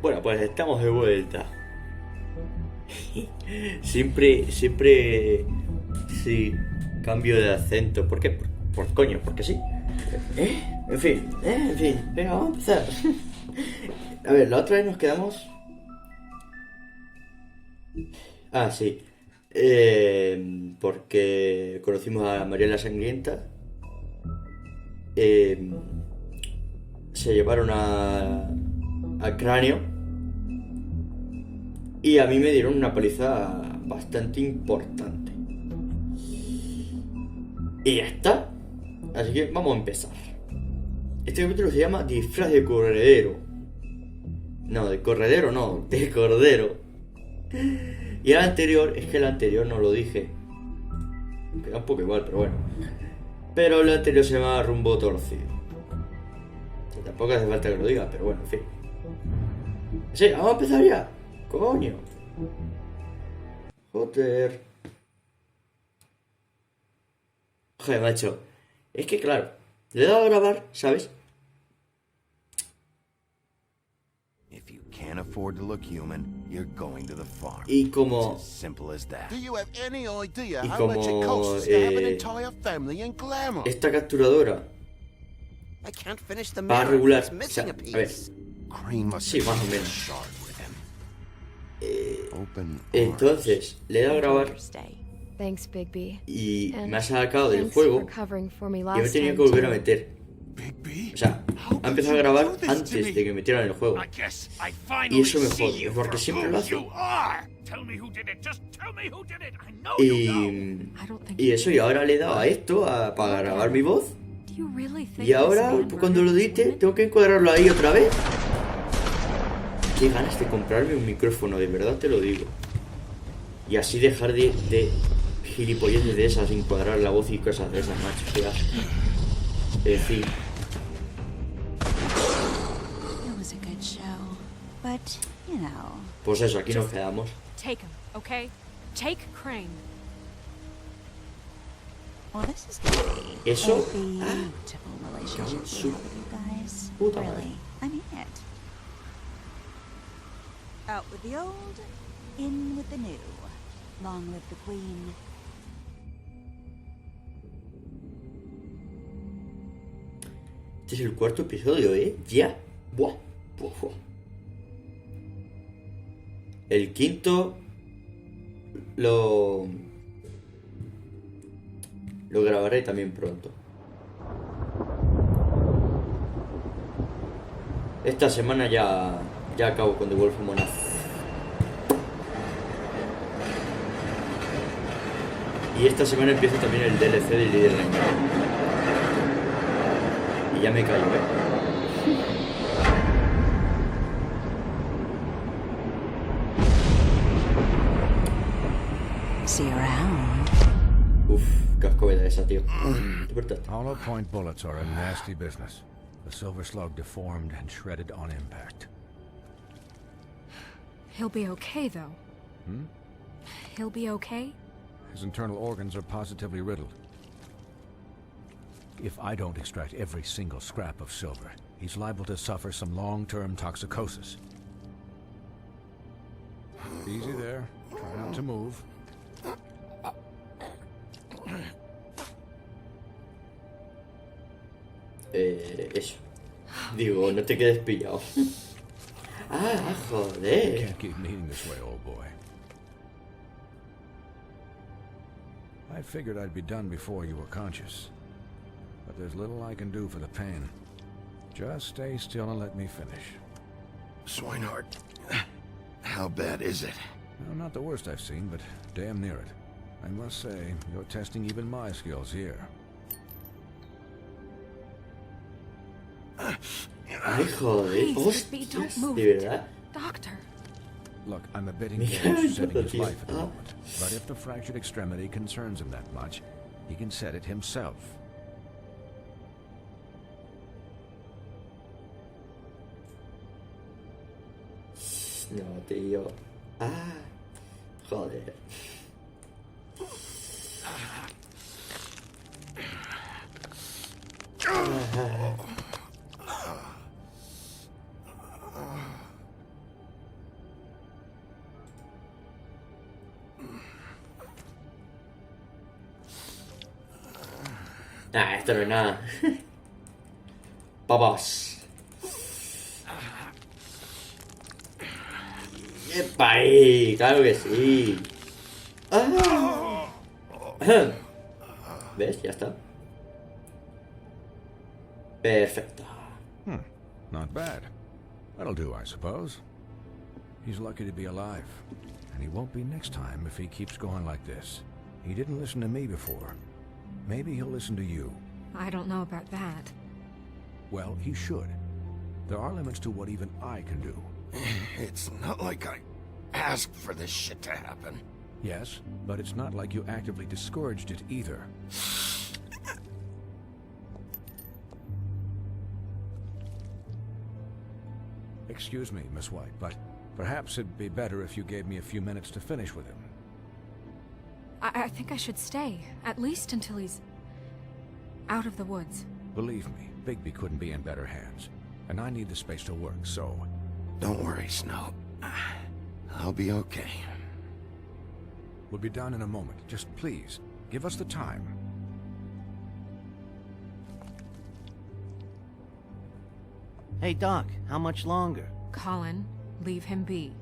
Bueno, pues estamos de vuelta. Siempre, sí, cambio de acento. ¿Por qué? Por coño, porque sí. En fin, venga, vamos a empezar. A ver, la otra vez nos quedamos. Ah, sí. Porque conocimos a María la Sangrienta. Eh, Se llevaron al cráneo. Y a mí me dieron una paliza bastante importante. Y ya está. Así que vamos a empezar. Este capítulo se llama Disfraz de corredero. No, de corredero no, de cordero. Y el anterior, es que el anterior no lo dije. Queda un poco igual, pero bueno. Pero el anterior se llama Rumbo Torcido. Que tampoco hace falta que lo diga, pero bueno, en fin. Sí, vamos a empezar ya. Coño. Joder. Joder, macho. Es que claro, le he dado a grabar, ¿sabes? If you can't afford to look human, you're going to the farm. Y It's como as simple as that. Do you have any idea Y how much it como, costs to have an entire family in Glamour? esta capturadora I can't finish the va a mirror. regular. It's O sea, missing a a ver, piece. Crane must sí, have más o left a menos. shard with him. Open Entonces, le he dado a grabar Thanks, Bigby. y And me ha sacado del thanks juego for covering for me y me last tenía time, que volver a too. meter. Bigby? O sea, ha empezado a grabar antes de que metieran el juego. I guess I Y finally eso me see jode, you porque for siempre lo who hace. you are. Tell me who did it. Just tell me who did it. I know you know. Y, I don't think y eso, y ahora le he dado a esto para grabar mi voz. Do you really think Y ahora, this man pues, cuando lo murdered edite, this woman? tengo que encuadrarlo ahí otra vez. Qué ganas de comprarme un micrófono, de verdad te lo digo. Y así dejar de gilipolleces de esas, encuadrar la voz y cosas de esas, macho. Qué asco. En fin. It was a good show, but you know. Pues eso, aquí nos quedamos. Take him, okay? Take Crane. Well, this is gonna be Eso. a beautiful relationship Su- with you guys. Puta madre. Really, I mean it. Out with the old, in with the new. Long live the queen. Este es el cuarto episodio, ¿eh? Ya. Buah. Buah, buah. El quinto lo grabaré también pronto. Esta semana ya acabo con The Wolf Among Us. Y esta semana empiezo también el DLC de Líder Ranger. Y ya me callo, See you around. Uf, qué ascoveda esa, tío. ¿Te portaste? Hollow point bullets are a nasty business. The silver slug deformed and shredded on impact. He'll be okay, though. He'll be okay? His internal organs are positively riddled. If I don't extract every single scrap of silver, he's liable to suffer some long-term toxicosis. Easy there. Try not to move. Eso. Digo, no te quedes pillado. Ah, You joder. can't keep eating this way, old boy. I figured I'd be done before you were conscious. But there's little I can do for the pain. Just stay still and let me finish. Swinehart, how bad is it? Well, not the worst I've seen, but damn near it. I must say, you're testing even my skills here. Ay, joder. Please, Bigby, don't Hostias, move. de verdad. Doctor. Look, I'm a bit Me engaged cago en saving todo, his tío. life at the moment. But if the fractured extremity concerns him that much, he can set it himself. No, tío. Ah, joder. Nah, esto no es nada. Papas. ¡Epa ahí! ¡Claro que sí! ¡Ah! ¿Ves? Ya está. Perfecto. Not bad. That'll do, I suppose. He's lucky to be alive. And he won't be next time if he keeps going like this. He didn't listen to me before. Maybe he'll listen to you. I don't know about that. Well, he should. There are limits to what even I can do. It's not like I asked for this shit to happen. Yes, but it's not like you actively discouraged it either. Excuse me, Miss White, but perhaps it'd be better if you gave me a few minutes to finish with him. I think I should stay, at least until he's out of the woods. Believe me, Bigby couldn't be in better hands. And I need the space to work, so... Don't worry, Snow. I'll be okay. We'll be done in a moment. Just please, give us the time. Hey, Doc, how much longer? Colin, leave him be.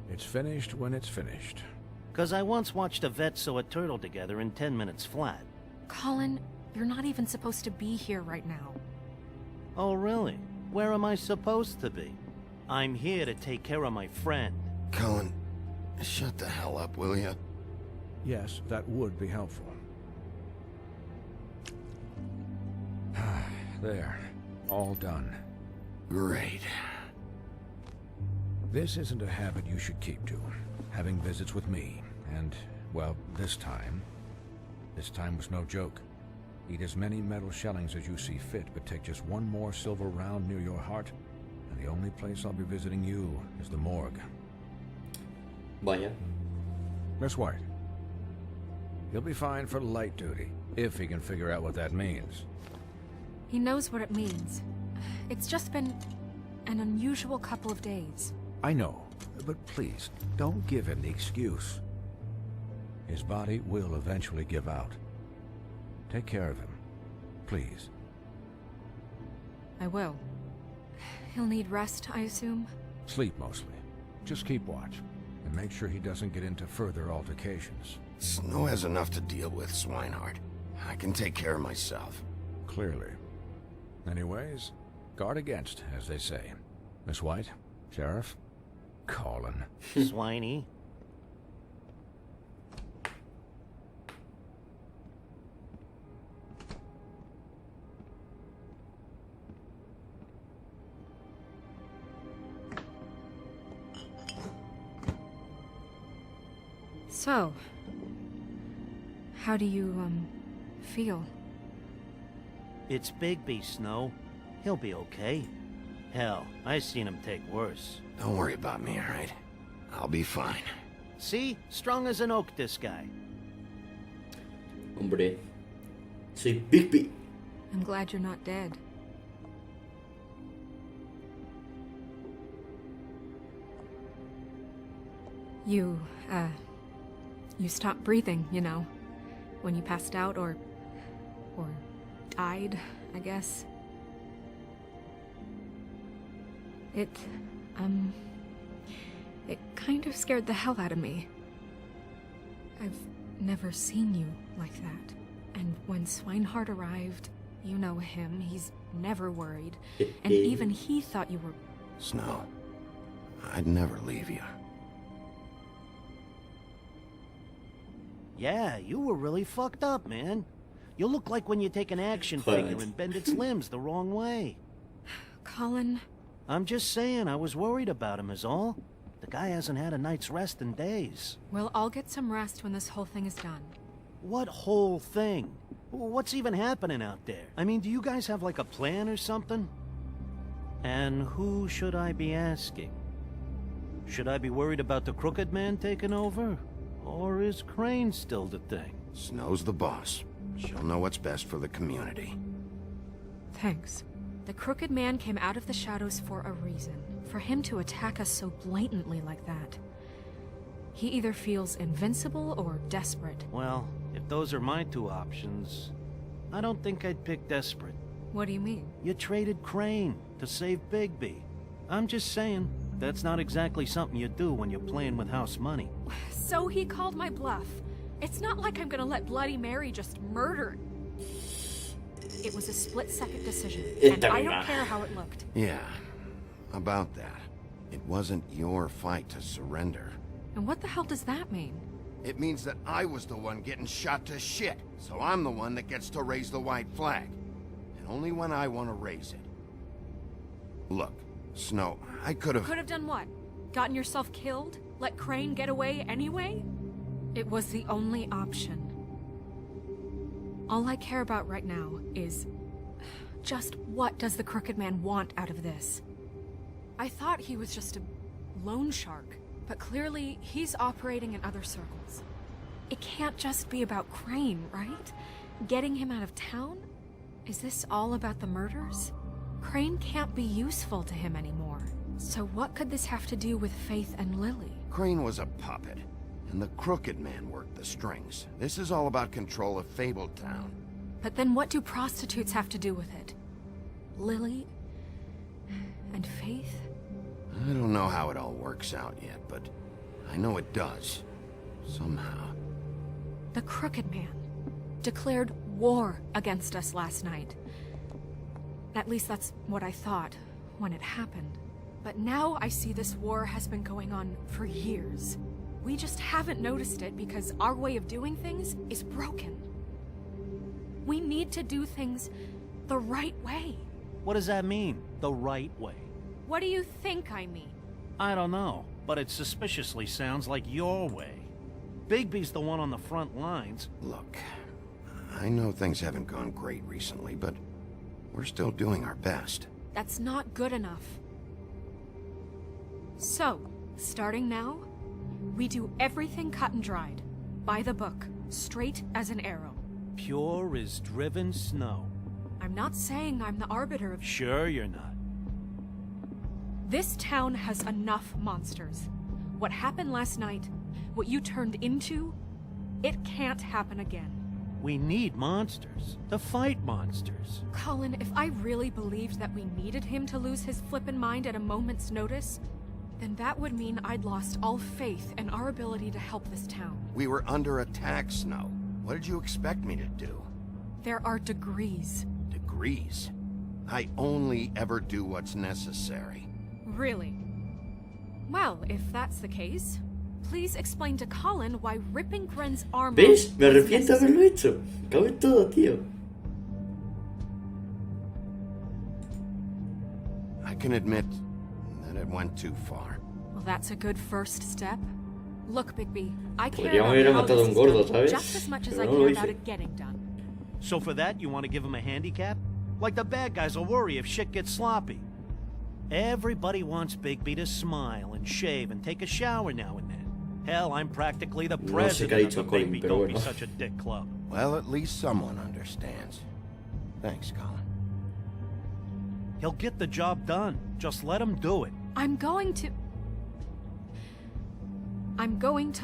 It's finished when it's finished. 'Cause I once watched a vet sew a turtle together in 10 minutes flat. Colin, you're not even supposed to be here right now. Oh, really? Where am I supposed to be? I'm here to take care of my friend. Colin, shut the hell up, will you? Yes, that would be helpful. There. All done. Great. This isn't a habit you should keep to. Having visits with me. And, well, this time was no joke. Eat as many metal shellings as you see fit, but take just one more silver round near your heart, and the only place I'll be visiting you is the morgue. Vaya. Miss White. He'll be fine for light duty, if he can figure out what that means. He knows what it means. It's just been an unusual couple of days. I know, but please, don't give him the excuse. His body will eventually give out. Take care of him, please. I will. He'll need rest, I assume? Sleep mostly. Just keep watch, and make sure he doesn't get into further altercations. Snow has enough to deal with, Swinehart. I can take care of myself. Clearly. Anyways, guard against, as they say. Miss White, Sheriff, Colin. Swiney. So, how do you, feel? It's Bigby, Snow. He'll be okay. Hell, I seen him take worse. Don't worry about me, all right? I'll be fine. See? Strong as an oak, this guy. Hombre. Soy Bigby. I'm glad you're not dead. You stopped breathing, you know, when you passed out or died, I guess. It kind of scared the hell out of me. I've never seen you like that. And when Swinehart arrived, you know him, he's never worried. And even he thought you were... Snow, I'd never leave you. Yeah, you were really fucked up, man. You look like when you take an action figure and bend its limbs the wrong way. Colin... I'm just saying, I was worried about him is all. The guy hasn't had a night's rest in days. Well, I'll get some rest when this whole thing is done. What whole thing? What's even happening out there? I mean, do you guys have like a plan or something? And who should I be asking? Should I be worried about the Crooked Man taking over? Or is Crane still the thing? Snow's the boss. She'll know what's best for the community. Thanks. The Crooked Man came out of the shadows for a reason. For him to attack us so blatantly like that. He either feels invincible or desperate. Well, if those are my two options, I don't think I'd pick desperate. What do you mean? You traded Crane to save Bigby. I'm just saying, that's not exactly something you do when you're playing with house money. So he called my bluff. It's not like I'm gonna let Bloody Mary just murder. It was a split-second decision, and I don't care how it looked. Yeah, about that. It wasn't your fight to surrender. And what the hell does that mean? It means that I was the one getting shot to shit, so I'm the one that gets to raise the white flag. And only when I want to raise it. Look, Snow, I could have... Could have done what? Gotten yourself killed? Let Crane get away anyway? It was the only option. All I care about right now is... just what does the Crooked Man want out of this? I thought he was just a loan shark, but clearly he's operating in other circles. It can't just be about Crane, right? Getting him out of town? Is this all about the murders? Crane can't be useful to him anymore. So what could this have to do with Faith and Lily? Crane was a puppet, and the Crooked Man worked the strings. This is all about control of Fabletown. But then what do prostitutes have to do with it? Lily? And Faith? I don't know how it all works out yet, but I know it does. Somehow. The Crooked Man declared war against us last night. At least that's what I thought when it happened. But now I see this war has been going on for years. We just haven't noticed it because our way of doing things is broken. We need to do things the right way. What does that mean, the right way? What do you think I mean? I don't know, but it suspiciously sounds like your way. Bigby's the one on the front lines. Look, I know things haven't gone great recently, but we're still doing our best. That's not good enough. So, starting now, we do everything cut and dried. By the book, straight as an arrow. Pure as driven snow. I'm not saying I'm the arbiter of... Sure you're not. This town has enough monsters. What happened last night, what you turned into, it can't happen again. We need monsters. To fight monsters. Colin, if I really believed that we needed him to lose his flippin' mind at a moment's notice, then that would mean I'd lost all faith in our ability to help this town. We were under attack, Snow. What did you expect me to do? There are degrees. Degrees? I only ever do what's necessary. Really? Well, if that's the case, please explain to Colin why ripping Gren's arm ¿Ves? off Me was arrepiento de haberlo necessary. hecho. Cago en todo, tío. I can admit that it went too far. Well, that's a good first step. Look, Bigby, I care Podríamos about haber how matado a this un is gordo, done ¿sabes? just as much as Pero I no lo care hice. about it getting done. So for that, you want to give him a handicap? Like the bad guys will worry if shit gets sloppy. Everybody wants Bigby to smile and shave and take a shower now and then. Hell, I'm practically the No sé qué ha president dicho of the Colin, Bigby pero Don't Be bueno. Such a Dick Club. Well, at least someone understands. Thanks, Colin. He'll get the job done. Just let him do it. I'm going to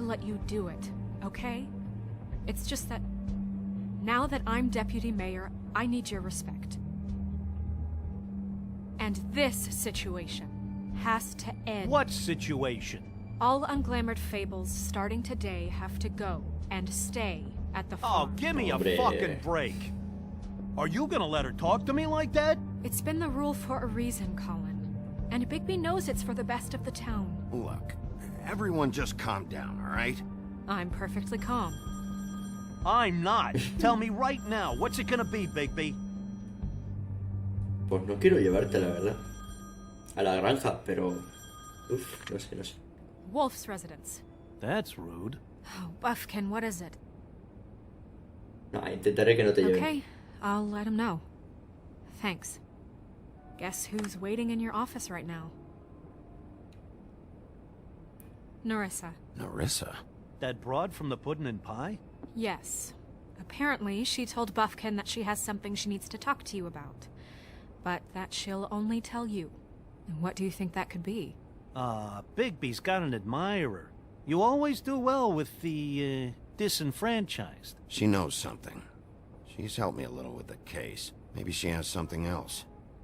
let you do it, okay? It's just that now that I'm deputy mayor, I need your respect. And this situation has to end. What situation? All unglamored fables starting today have to go and stay at the Oh, farm. give me a Hombre. fucking break. Are you gonna let her talk to me like that? It's been the rule for a reason, Colin. And Bigby knows it's for the best of the town. Look, everyone just calm down, all right? I'm perfectly calm. I'm not. Tell me right now, what's it gonna be, Bigby? Pues no quiero llevarte, la verdad. A la granja, pero... Uf, no sé, no sé. Wolf's residence. That's rude. Oh, Buffkin, what is it? No, intentaré que no te lleven. Okay, I'll let him know. Thanks. Guess who's waiting in your office right now? Narissa. Narissa? That broad from the puddin' and pie? Yes. Apparently, she told Buffkin that she has something she needs to talk to you about. But that she'll only tell you. And what do you think that could be? Bigby's got an admirer. You always do well with the, disenfranchised. She knows something. She's helped me a little with the case. Maybe she has something else.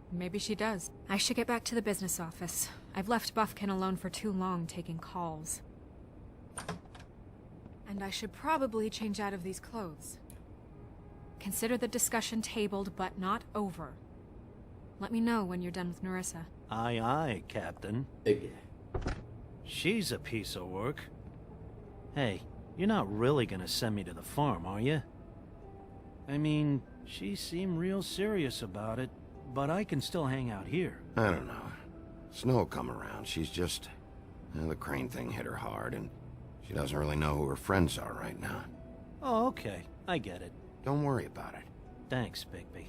Maybe she does. I should get back to the business office. I've left Buffkin alone for too long taking calls. And I should probably change out of these clothes. Consider the discussion tabled, but not over. Let me know when you're done with Nerissa. Aye, aye, Captain. Okay. She's a piece of work. Hey, you're not really gonna send me to the farm, are you? I mean, she seemed real serious about it, but I can still hang out here. I don't know. Snow will come around. She's just... the crane thing hit her hard, and she doesn't really know who her friends are right now. Oh, okay. I get it. Don't worry about it. Thanks, Bigby.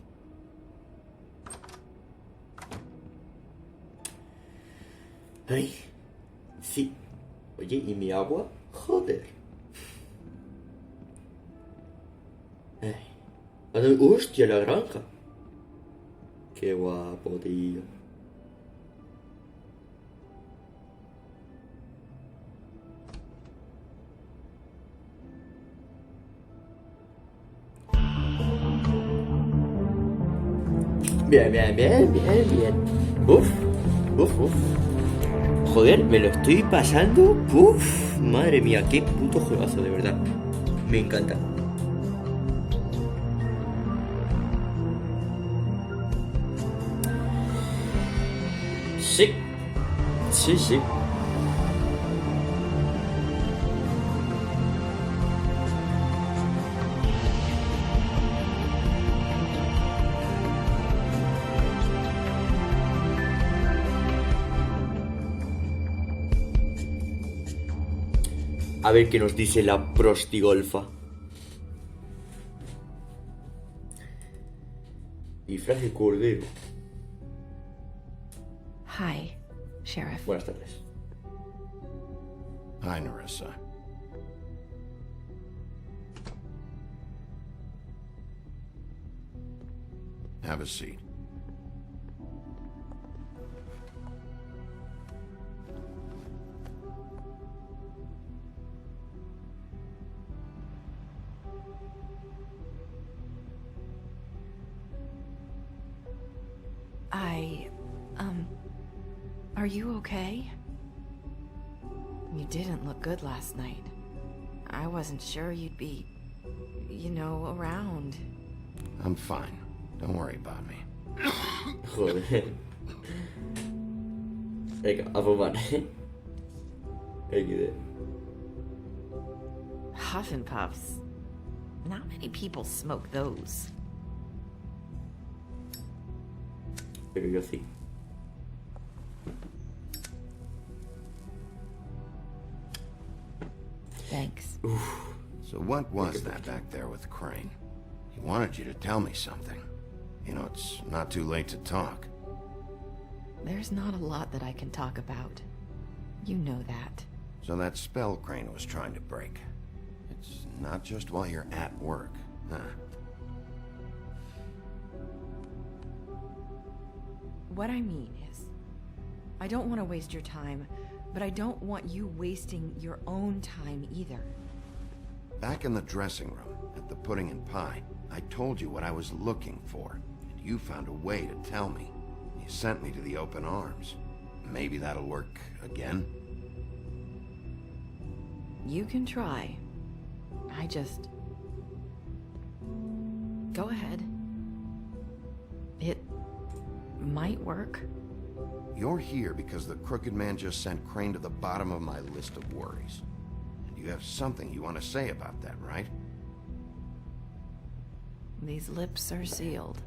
Ay, sí. Oye, ¿y mi agua? Joder. Ay. ¡Hostia, la granja! Qué guapo, tío. Bien, bien, bien, bien, bien. Uf, uf, uf. Joder, me lo estoy pasando. Uf, madre mía, qué puto juegazo, de verdad. Me encanta. Sí, sí, sí. A ver qué nos dice la prostigolfa. Disfraz de cordero. Hi, Sheriff. Buenas tardes. Hi, Nerissa. Have a seat. Are you okay? You didn't look good last night. I wasn't sure you'd be, around. I'm fine. Don't worry about me. Joder. Venga, a fumar. XD. Huff and Puffs. Not many people smoke those. Pero yo sí. Thanks. So what was that back there with Crane? He wanted you to tell me something. You know, it's not too late to talk. There's not a lot that I can talk about. You know that. So that spell Crane was trying to break. It's not just while you're at work, huh? What I mean is, I don't want to waste your time, but I don't want you wasting your own time either. Back in the dressing room, at the pudding and pie, I told you what I was looking for, and you found a way to tell me. You sent me to the open arms. Maybe that'll work again? You can try. I just... Go ahead. It might work. You're here because the crooked man just sent Crane to the bottom of my list of worries. And you have something you want to say about that, right? These lips are sealed.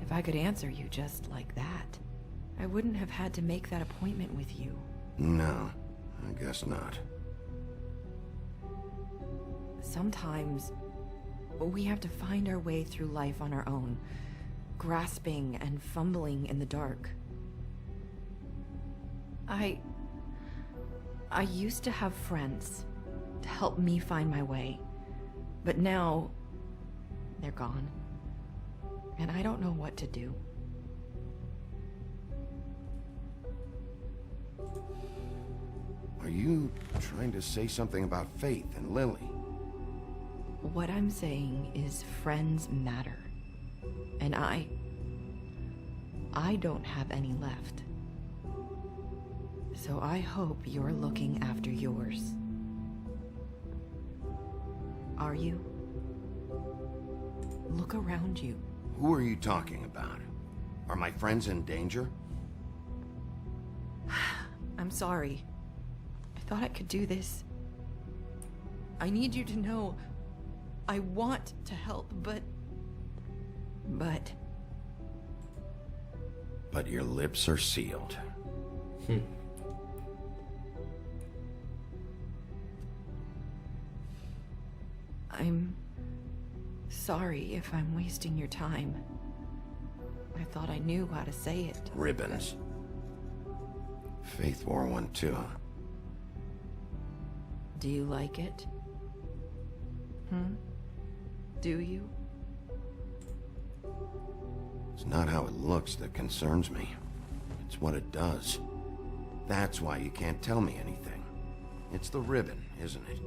If I could answer you just like that, I wouldn't have had to make that appointment with you. No, I guess not. Sometimes, we have to find our way through life on our own, grasping and fumbling in the dark. I used to have friends to help me find my way, but now they're gone, and I don't know what to do. Are you trying to say something about Faith and Lily? What I'm saying is friends matter. And I don't have any left. So I hope you're looking after yours. Are you? Look around you. Who are you talking about? Are my friends in danger? I'm sorry. I thought I could do this. I need you to know I want to help, but But your lips are sealed. I'm sorry if I'm wasting your time. I thought I knew how to say it. Ribbons. Faith wore one too. Do you like it? Do you? It's not how it looks that concerns me. It's what it does. That's why you can't tell me anything. It's the ribbon, isn't it?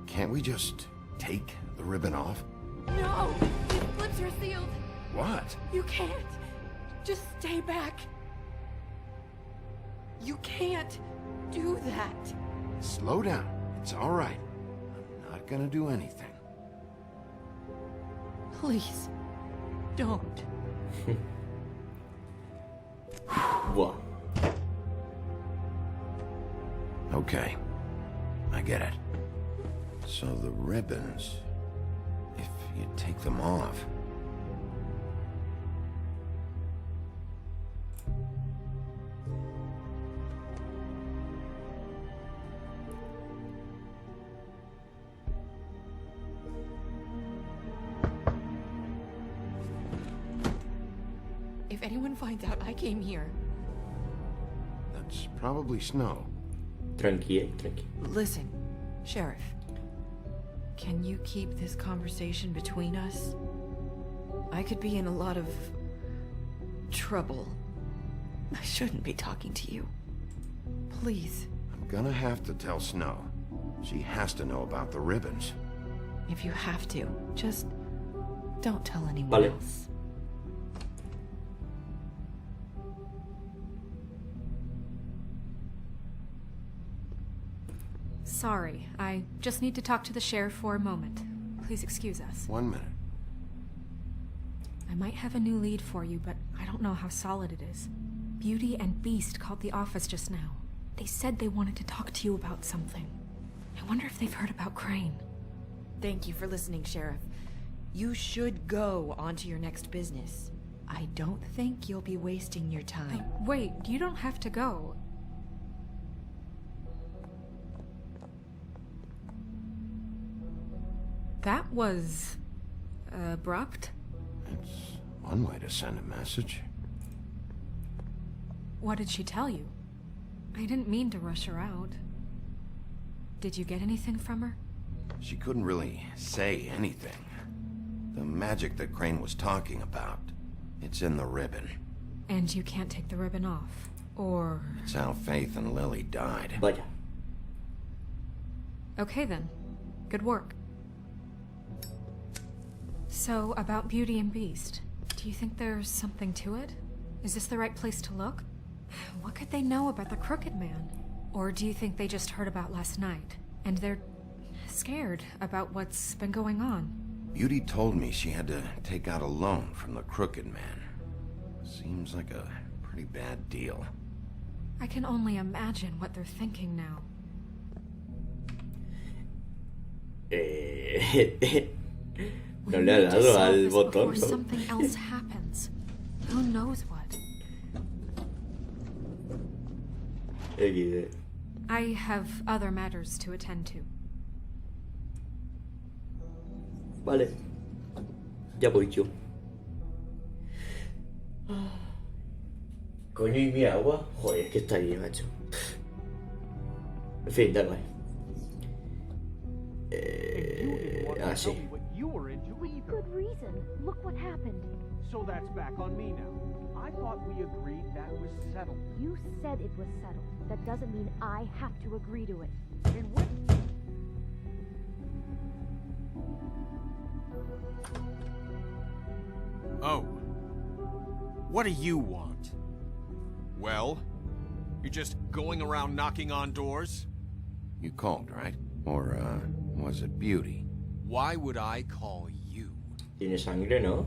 Can't we just take the ribbon off? No! These lips are sealed! What? You can't! Just stay back! You can't do that! Slow down. It's all right. I'm not gonna do anything. Please, don't. Buah. Okay. I get it. So the ribbons, if you take them off... If anyone finds out I came here... That's probably Snow. Tranqui, tranqui. Listen, Sheriff. Can you keep this conversation between us? I could be in a lot of trouble. I shouldn't be talking to you. Please. I'm gonna have to tell Snow. She has to know about the ribbons. If you have to, just don't tell anyone Vale. else. Sorry, I just need to talk to the sheriff for a moment. Please excuse us. 1 minute. I might have a new lead for you, but I don't know how solid it is. Beauty and Beast called the office just now. They said they wanted to talk to you about something. I wonder if they've heard about Crane. Thank you for listening, Sheriff. You should go on to your next business. I don't think you'll be wasting your time. Wait, you don't have to go. That was... abrupt? It's one way to send a message. What did she tell you? I didn't mean to rush her out. Did you get anything from her? She couldn't really say anything. The magic that Crane was talking about, it's in the ribbon. And you can't take the ribbon off? Or... It's how Faith and Lily died. Vaya. Okay then. Good work. So, about Beauty and Beast, do you think there's something to it? Is this the right place to look? What could they know about the Crooked Man? Or do you think they just heard about last night, and they're scared about what's been going on? Beauty told me she had to take out a loan from the Crooked Man. Seems like a pretty bad deal. I can only imagine what they're thinking now. No le ha dado al botón. Before something else happens. Who knows what? XD. I have other matters to attend to. Vale. Ya voy yo. Coño, ¿y mi agua? Joder, es que está ahí, macho. En fin, da igual. Sí. What you were into either. Good reason. Look what happened. So that's back on me now. I thought we agreed that was settled. You said it was settled. That doesn't mean I have to agree to it. And what? Oh. What do you want? Well? You're just going around knocking on doors? You called, right? Or, was it Beauty? Why would I call you? Tiene sangre, ¿no?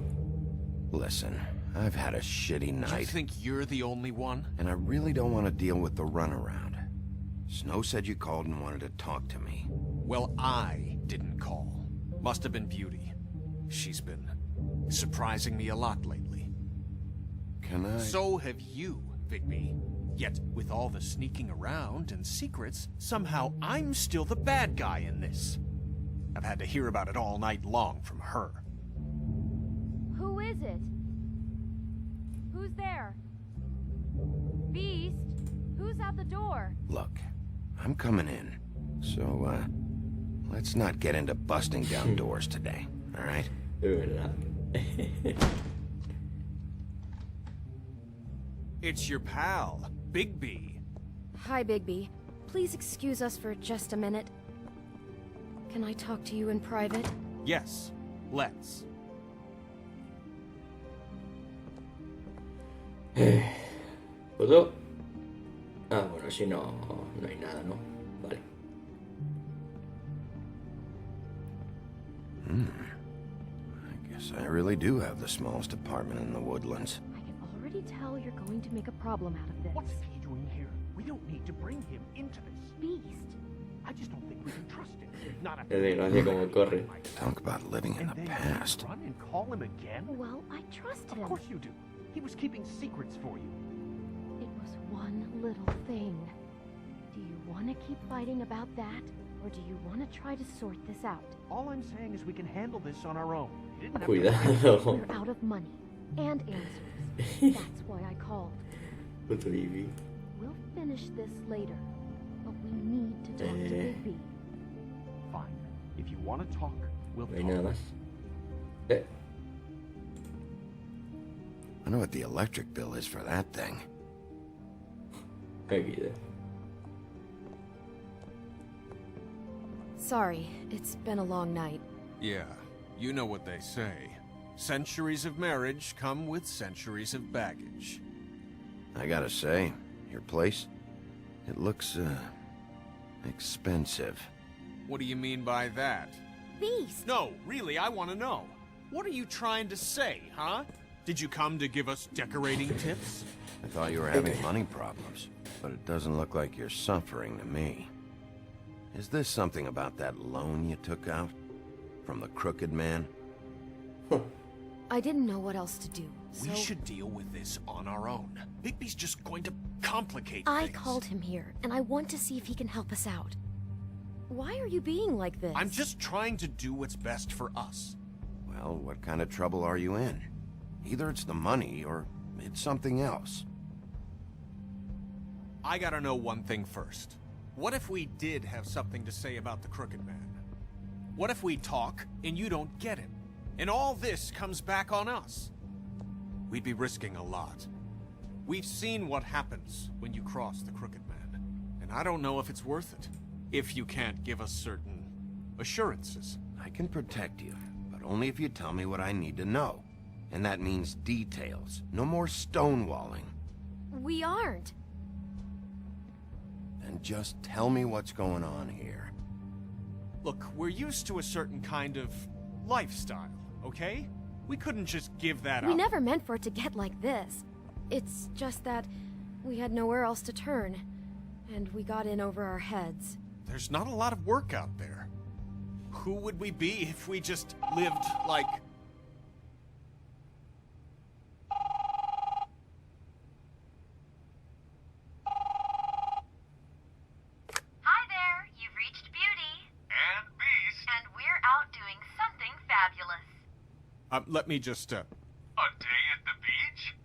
Listen, I've had a shitty night. You think you're the only one? And I really don't want to deal with the runaround. Snow said you called and wanted to talk to me. Well, I didn't call. Must have been Beauty. She's been surprising me a lot lately. Can I? So have you, Bigby. Yet, with all the sneaking around and secrets, somehow I'm still the bad guy in this. I've had to hear about it all night long from her. Who is it? Who's there? Beast? Who's at the door? Look, I'm coming in. So, let's not get into busting down doors today, all right? It's your pal, Bigby. Hi, Bigby. Please excuse us for just a minute. Can I talk to you in private? Yes, let's. ¿Puedo? Ah, bueno, si no, no hay nada, ¿no? Vale. I guess I really do have the smallest apartment in the Woodlands. I can already tell you're going to make a problem out of this. What's he doing here? We don't need to bring him into this. Beast? I just don't think we can trust him. Not Es desgracia como corre. Talk about living in And the then past. you run and call him again? Well, I trust him. Of course you do. He was keeping secrets for you. It was one little thing. Do you want to keep fighting about that? Or do you want to try to sort this out? All I'm saying is we can handle this on our own. You didn't have Cuidado. We're out of money. And answers. That's why I called. Puto Ivy. We'll finish this later. But we need to talk to Bigby. Fine. If you want to talk, we'll No hay talk. nada más. I know what the electric bill is for that thing. Aquí. Sorry, it's been a long night. Yeah, you know what they say. Centuries of marriage come with centuries of baggage. I gotta say, your place, it looks, expensive. What do you mean by that? Beast! No, really, I want to know. What are you trying to say, huh? Did you come to give us decorating tips? I thought you were having money problems, but it doesn't look like you're suffering to me. Is this something about that loan you took out? From the crooked man? I didn't know what else to do, so... We should deal with this on our own. Bigby's just going to complicate I things. called him here, and I want to see if he can help us out. Why are you being like this? I'm just trying to do what's best for us. Well, what kind of trouble are you in? Either it's the money, or it's something else. I gotta know one thing first. What if we did have something to say about the Crooked Man? What if we talk, and you don't get him? And all this comes back on us? We'd be risking a lot. We've seen what happens when you cross the Crooked Man, and I don't know if it's worth it. If you can't give us certain assurances. I can protect you, but only if you tell me what I need to know. And that means details. No more stonewalling. We aren't. Then just tell me what's going on here. Look, we're used to a certain kind of lifestyle, okay? We couldn't just give that up. We never meant for it to get like this. It's just that we had nowhere else to turn, and we got in over our heads. There's not a lot of work out there. Who would we be if we just lived like... Hi there, you've reached Beauty. And Beast. And we're out doing something fabulous. Let me just, A day at the beach?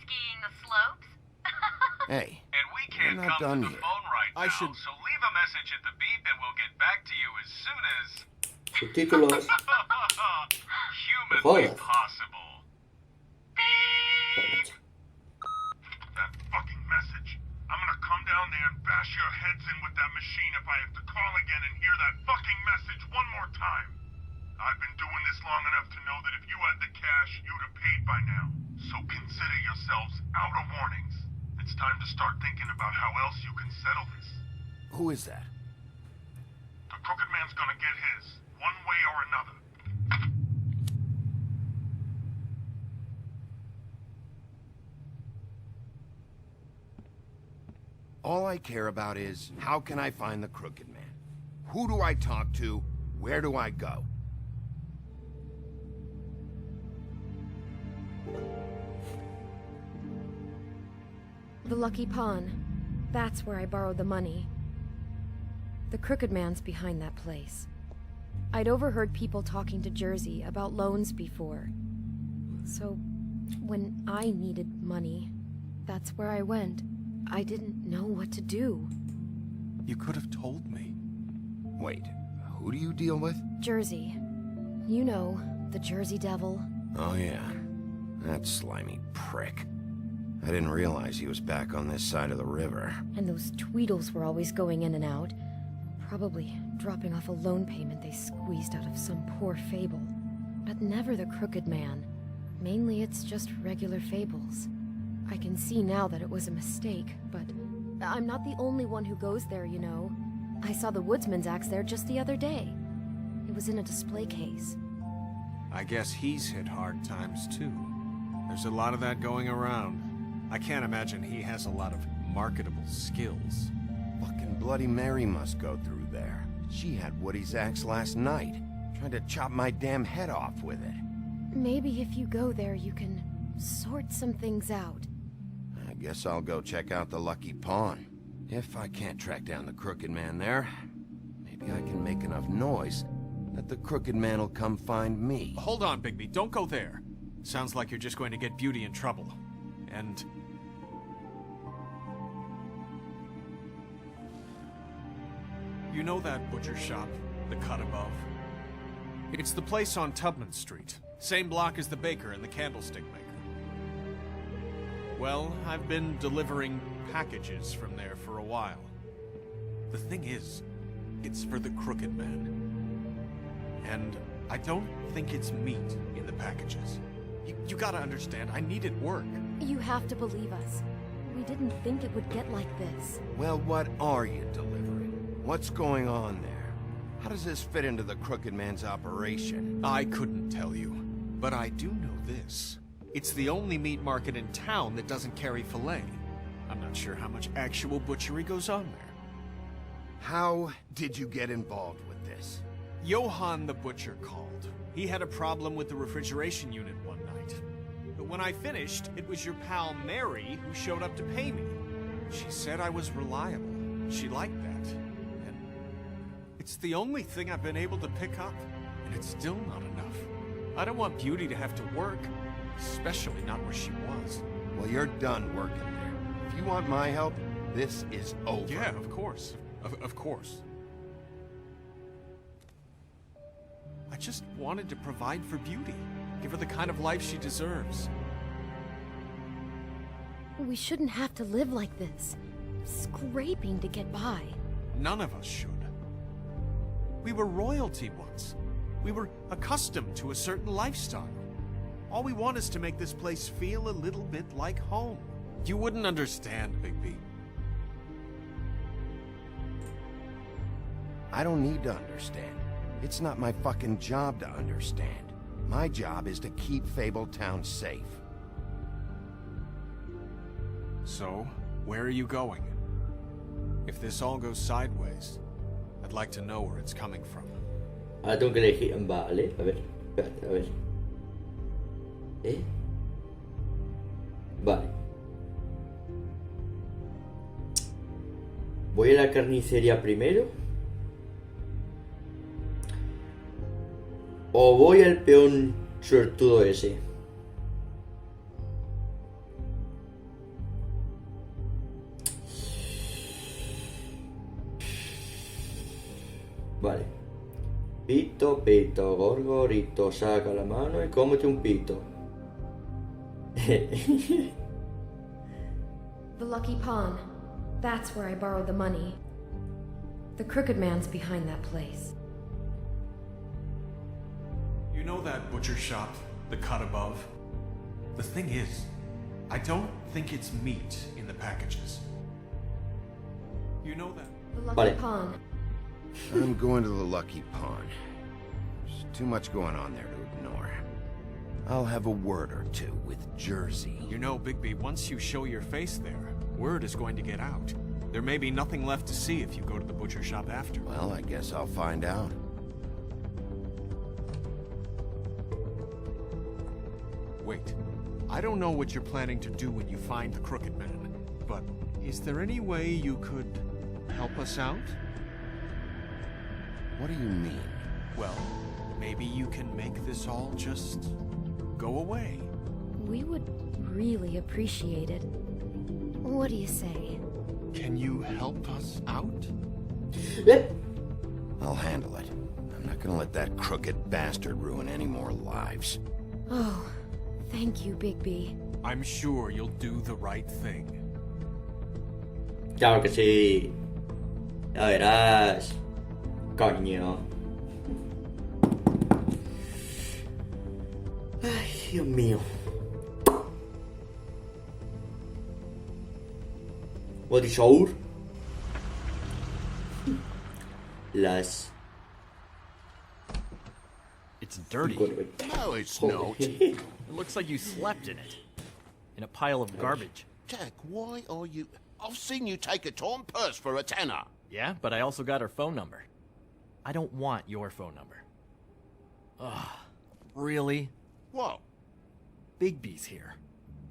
Skiing the slopes. Hey, And we We're not done yet. I should... So leave a message at the beep and we'll get back to you as soon as... Subtítulos. humanly Jodas. possible. That fucking message. I'm gonna come down there and bash your heads in with that machine if I have to call again and hear that fucking message one more time. I've been doing this long enough to know that if you had the cash, you'd have paid by now. So consider yourselves out of warnings. It's time to start thinking about how else you can settle this. Who is that? The Crooked Man's gonna get his, one way or another. All I care about is, how can I find the Crooked Man? Who do I talk to? Where do I go? The Lucky Pawn. That's where I borrowed the money. The Crooked Man's behind that place. I'd overheard people talking to Jersey about loans before. So, when I needed money, that's where I went. I didn't know what to do. You could have told me. Wait, who do you deal with? Jersey. You know, the Jersey Devil. Oh yeah, that slimy prick. I didn't realize he was back on this side of the river. And those Tweedles were always going in and out. Probably dropping off a loan payment they squeezed out of some poor fable. But never the Crooked Man. Mainly it's just regular fables. I can see now that it was a mistake, but I'm not the only one who goes there, you know. I saw the Woodsman's axe there just the other day. It was in a display case. I guess he's hit hard times too. There's a lot of that going around. I can't imagine he has a lot of marketable skills. Fucking Bloody Mary must go through there. She had Woody's axe last night. Tried to chop my damn head off with it. Maybe if you go there, you can sort some things out. I guess I'll go check out the Lucky Pawn. If I can't track down the Crooked Man there, maybe I can make enough noise that the Crooked Man will come find me. Hold on, Bigby. Don't go there. Sounds like you're just going to get Beauty in trouble. And... you know that butcher shop, the cut above? It's the place on Tubman Street. Same block as the baker and the candlestick maker. Well, I've been delivering packages from there for a while. The thing is, it's for the Crooked Man. And I don't think it's meat in the packages. You gotta understand, I needed work. You have to believe us. We didn't think it would get like this. Well, what are you delivering? What's going on there? How does this fit into the Crooked Man's operation? I couldn't tell you, but I do know this. It's the only meat market in town that doesn't carry filet. I'm not sure how much actual butchery goes on there. How did you get involved with this? Johann the butcher called. He had a problem with the refrigeration unit one night. But when I finished, it was your pal Mary who showed up to pay me. She said I was reliable. She liked that. And it's the only thing I've been able to pick up, and it's still not enough. I don't want Beauty to have to work, especially not where she was. Well, you're done working there. If you want my help, this is over. Yeah, of course. Of course. I just wanted to provide for Beauty. Give her the kind of life she deserves. We shouldn't have to live like this. Scraping to get by. None of us should. We were royalty once. We were accustomed to a certain lifestyle. All we want is to make this place feel a little bit like home. You wouldn't understand, Bigby. I don't need to understand. It's not my fucking job to understand. My job is to keep Fabletown safe. So, where are you going? If this all goes sideways, I'd like to know where it's coming from. Ahora tengo que elegir. Vale, a ver, espérate, a ver. Vale. Voy a la carnicería primero. O voy al peón suertudo ese. Vale. Pito, pito, gorgorito, saca la mano y cómete un pito. The Lucky Pawn. That's where I borrowed the money. The Crooked Man's behind that place. You know that butcher shop, the cut above? The thing is, I don't think it's meat in the packages. You know that? The Lucky Pawn. I'm going to the Lucky Pawn. There's too much going on there to ignore. I'll have a word or two with Jersey. You know, Bigby, once you show your face there, word is going to get out. There may be nothing left to see if you go to the butcher shop after. Well, I guess I'll find out. Wait. I don't know what you're planning to do when you find the Crooked Man, but is there any way you could help us out? What do you mean? Well, maybe you can make this all just go away. We would really appreciate it. What do you say? Can you help us out? I'll handle it. I'm not gonna let that crooked bastard ruin any more lives. Oh, thank you, Bigby. I'm sure you'll do the right thing. Claro que sí. Ya verás. Coño. Ay, Dios mío. What is our? Las. It's dirty. No, it's not. It looks like you slept in it. In a pile of garbage. Jack, why are you... I've seen you take a torn purse for a tenner. Yeah, but I also got her phone number. I don't want your phone number. Ugh. Really? What? Bigby's here.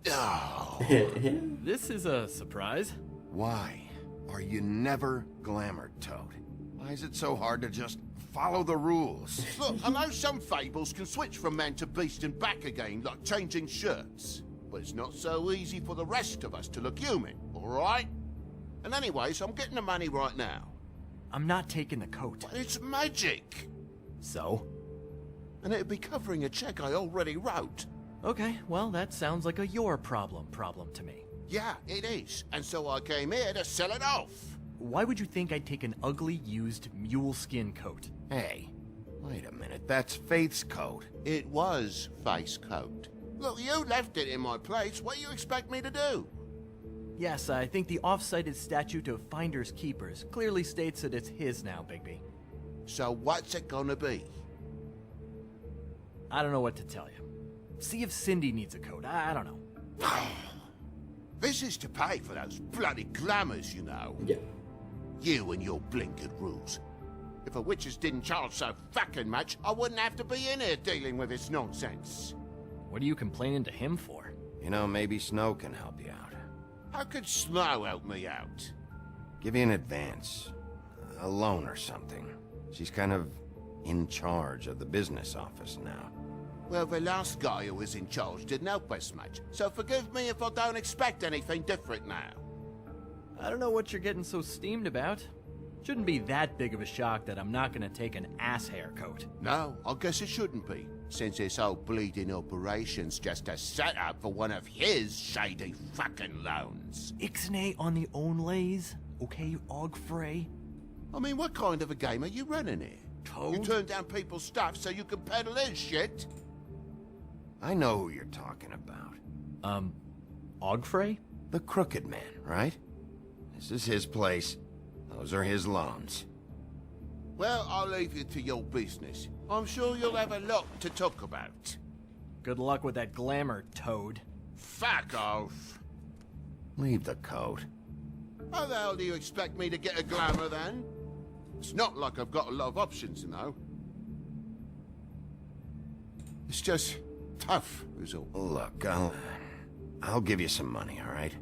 Oh. This is a surprise. Why are you never glamored, Toad? Why is it so hard to just follow the rules? Look, I know some fables can switch from man to beast and back again, like changing shirts. But it's not so easy for the rest of us to look human, alright? And anyways, I'm getting the money right now. I'm not taking the coat. But it's magic! So? And it'd be covering a check I already wrote. Okay, well, that sounds like a your problem to me. Yeah, it is. And so I came here to sell it off. Why would you think I'd take an ugly, used mule skin coat? Hey, wait a minute. That's Faith's coat. It was Faith's coat. Look, you left it in my place. What do you expect me to do? Yes, I think the off-cited statute of Finders Keepers clearly states that it's his now, Bigby. So what's it gonna be? I don't know what to tell you. See if Cindy needs a coat. I don't know. This is to pay for those bloody glamours, you know. Yeah. You and your blinkered rules. If a witches didn't charge so fucking much, I wouldn't have to be in here dealing with this nonsense. What are you complaining to him for? You know, maybe Snow can help you out. How could Snow help me out? Give you an advance. A loan or something. She's kind of in charge of the business office now. Well, the last guy who was in charge didn't help us much, so forgive me if I don't expect anything different now. I don't know what you're getting so steamed about. Shouldn't be that big of a shock that I'm not gonna take an ass hair coat. No, I guess it shouldn't be, since this whole bleeding operation's just a setup for one of his shady fucking loans. Ixnay on the own lays, okay, Og Frey? I mean, what kind of a game are you running here? Toad? You turn down people's stuff so you can peddle his shit? I know who you're talking about. Og Frey? The Crooked Man, right? This is his place. Those are his loans. Well, I'll leave you to your business. I'm sure you'll have a lot to talk about. Good luck with that glamour, Toad. Fuck off. Leave the coat. How the hell do you expect me to get a glamour then? It's not like I've got a lot of options, you know. It's just tough, is all. Look, I'll give you some money, all right?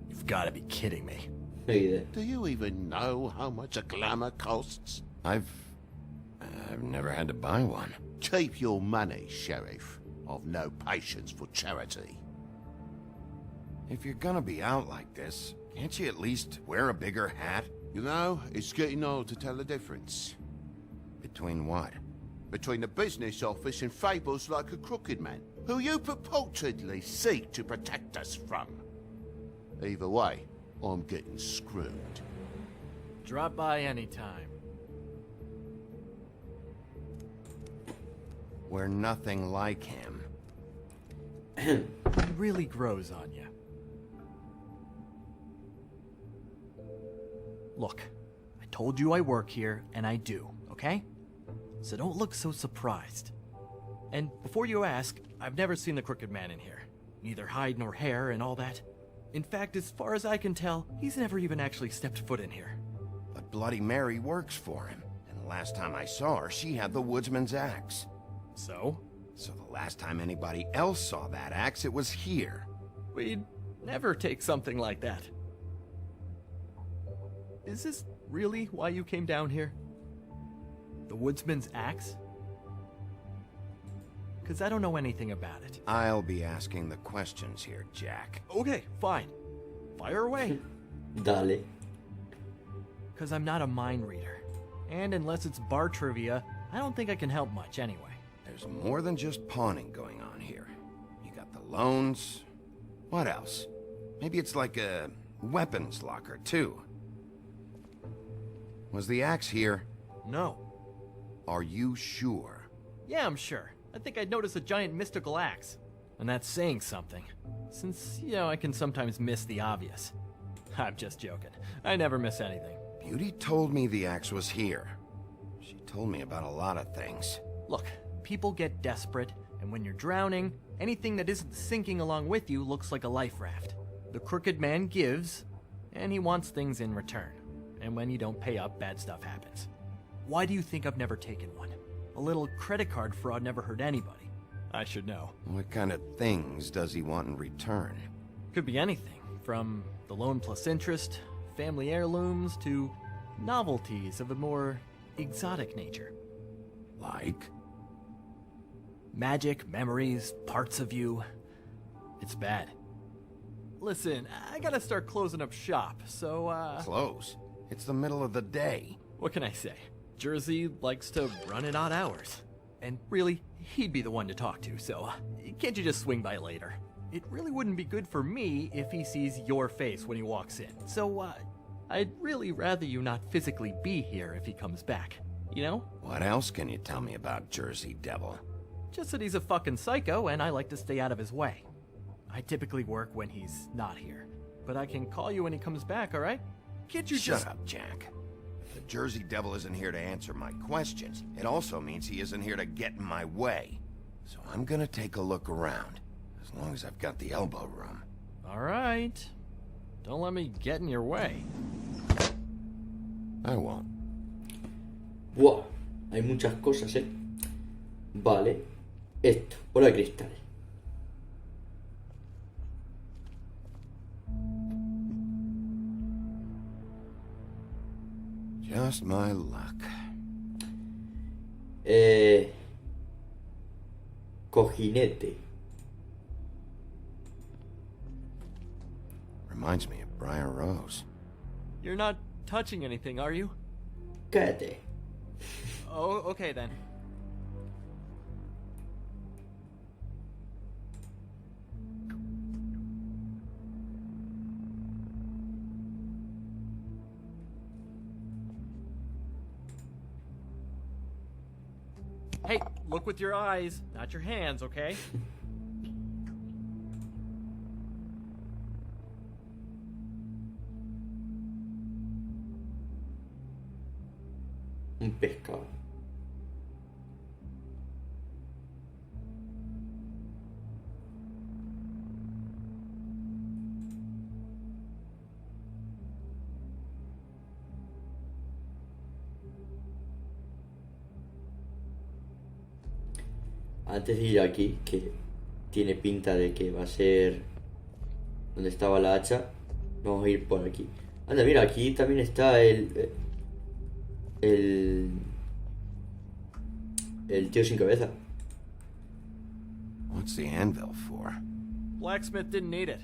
You've got to be kidding me. Do you even know how much a glamour costs? I've never had to buy one. Keep your money, Sheriff. I've no patience for charity. If you're gonna be out like this, can't you at least wear a bigger hat? You know, it's getting old to tell the difference. Between what? Between the business office and fables like a crooked man, who you purportedly seek to protect us from. Either way, I'm getting screwed. Drop by anytime. We're nothing like him. He really grows on you. Look, I told you I work here, and I do, okay? So don't look so surprised. And before you ask, I've never seen the Crooked Man in here. Neither hide nor hair and all that. In fact, as far as I can tell, he's never even actually stepped foot in here. But Bloody Mary works for him. And the last time I saw her, she had the woodsman's axe. So? So the last time anybody else saw that axe, it was here. We'd never take something like that. Is this really why you came down here? The woodsman's axe? Because I don't know anything about it. I'll be asking the questions here, Jack. Okay, fine. Fire away. Dale. Because I'm not a mind reader. And unless it's bar trivia, I don't think I can help much anyway. There's more than just pawning going on here. You got the loans. What else? Maybe it's like a weapons locker, too. Was the axe here? No. Are you sure? Yeah, I'm sure. I think I'd notice a giant mystical axe. And that's saying something. Since, I can sometimes miss the obvious. I'm just joking. I never miss anything. Beauty told me the axe was here. She told me about a lot of things. Look, people get desperate, and when you're drowning, anything that isn't sinking along with you looks like a life raft. The Crooked Man gives, and he wants things in return. And when you don't pay up, bad stuff happens. Why do you think I've never taken one? A little credit card fraud never hurt anybody. I should know. What kind of things does he want in return? Could be anything, from the loan plus interest, family heirlooms, to novelties of a more exotic nature. Like? Magic, memories, parts of you. It's bad. Listen, I gotta start closing up shop, so, Close? It's the middle of the day. What can I say? Jersey likes to run at odd hours. And really, he'd be the one to talk to, so can't you just swing by later? It really wouldn't be good for me if he sees your face when he walks in. So, I'd really rather you not physically be here if he comes back. You know? What else can you tell me about Jersey Devil? Just that he's a fucking psycho and I like to stay out of his way. I typically work when he's not here. But I can call you when he comes back, alright? Can't you Shut up, Jack. If the Jersey Devil isn't here to answer my questions, it also means he isn't here to get in my way. So I'm gonna take a look around, as long as I've got the elbow room. Alright. Don't let me get in your way. I won't. Buah, hay muchas cosas, ¿eh? Vale. Esto. Hola, Cristal. Just my luck. Cojinete. Reminds me of Briar Rose. You're not touching anything, are you? Cállate. Oh, okay then. Hey, look with your eyes, not your hands, okay? Un pescado. Antes de ir aquí, que tiene pinta de que va a ser donde estaba la hacha, vamos a ir por aquí. Anda, mira, aquí también está el tío sin cabeza. What's the anvil for? Blacksmith didn't need it.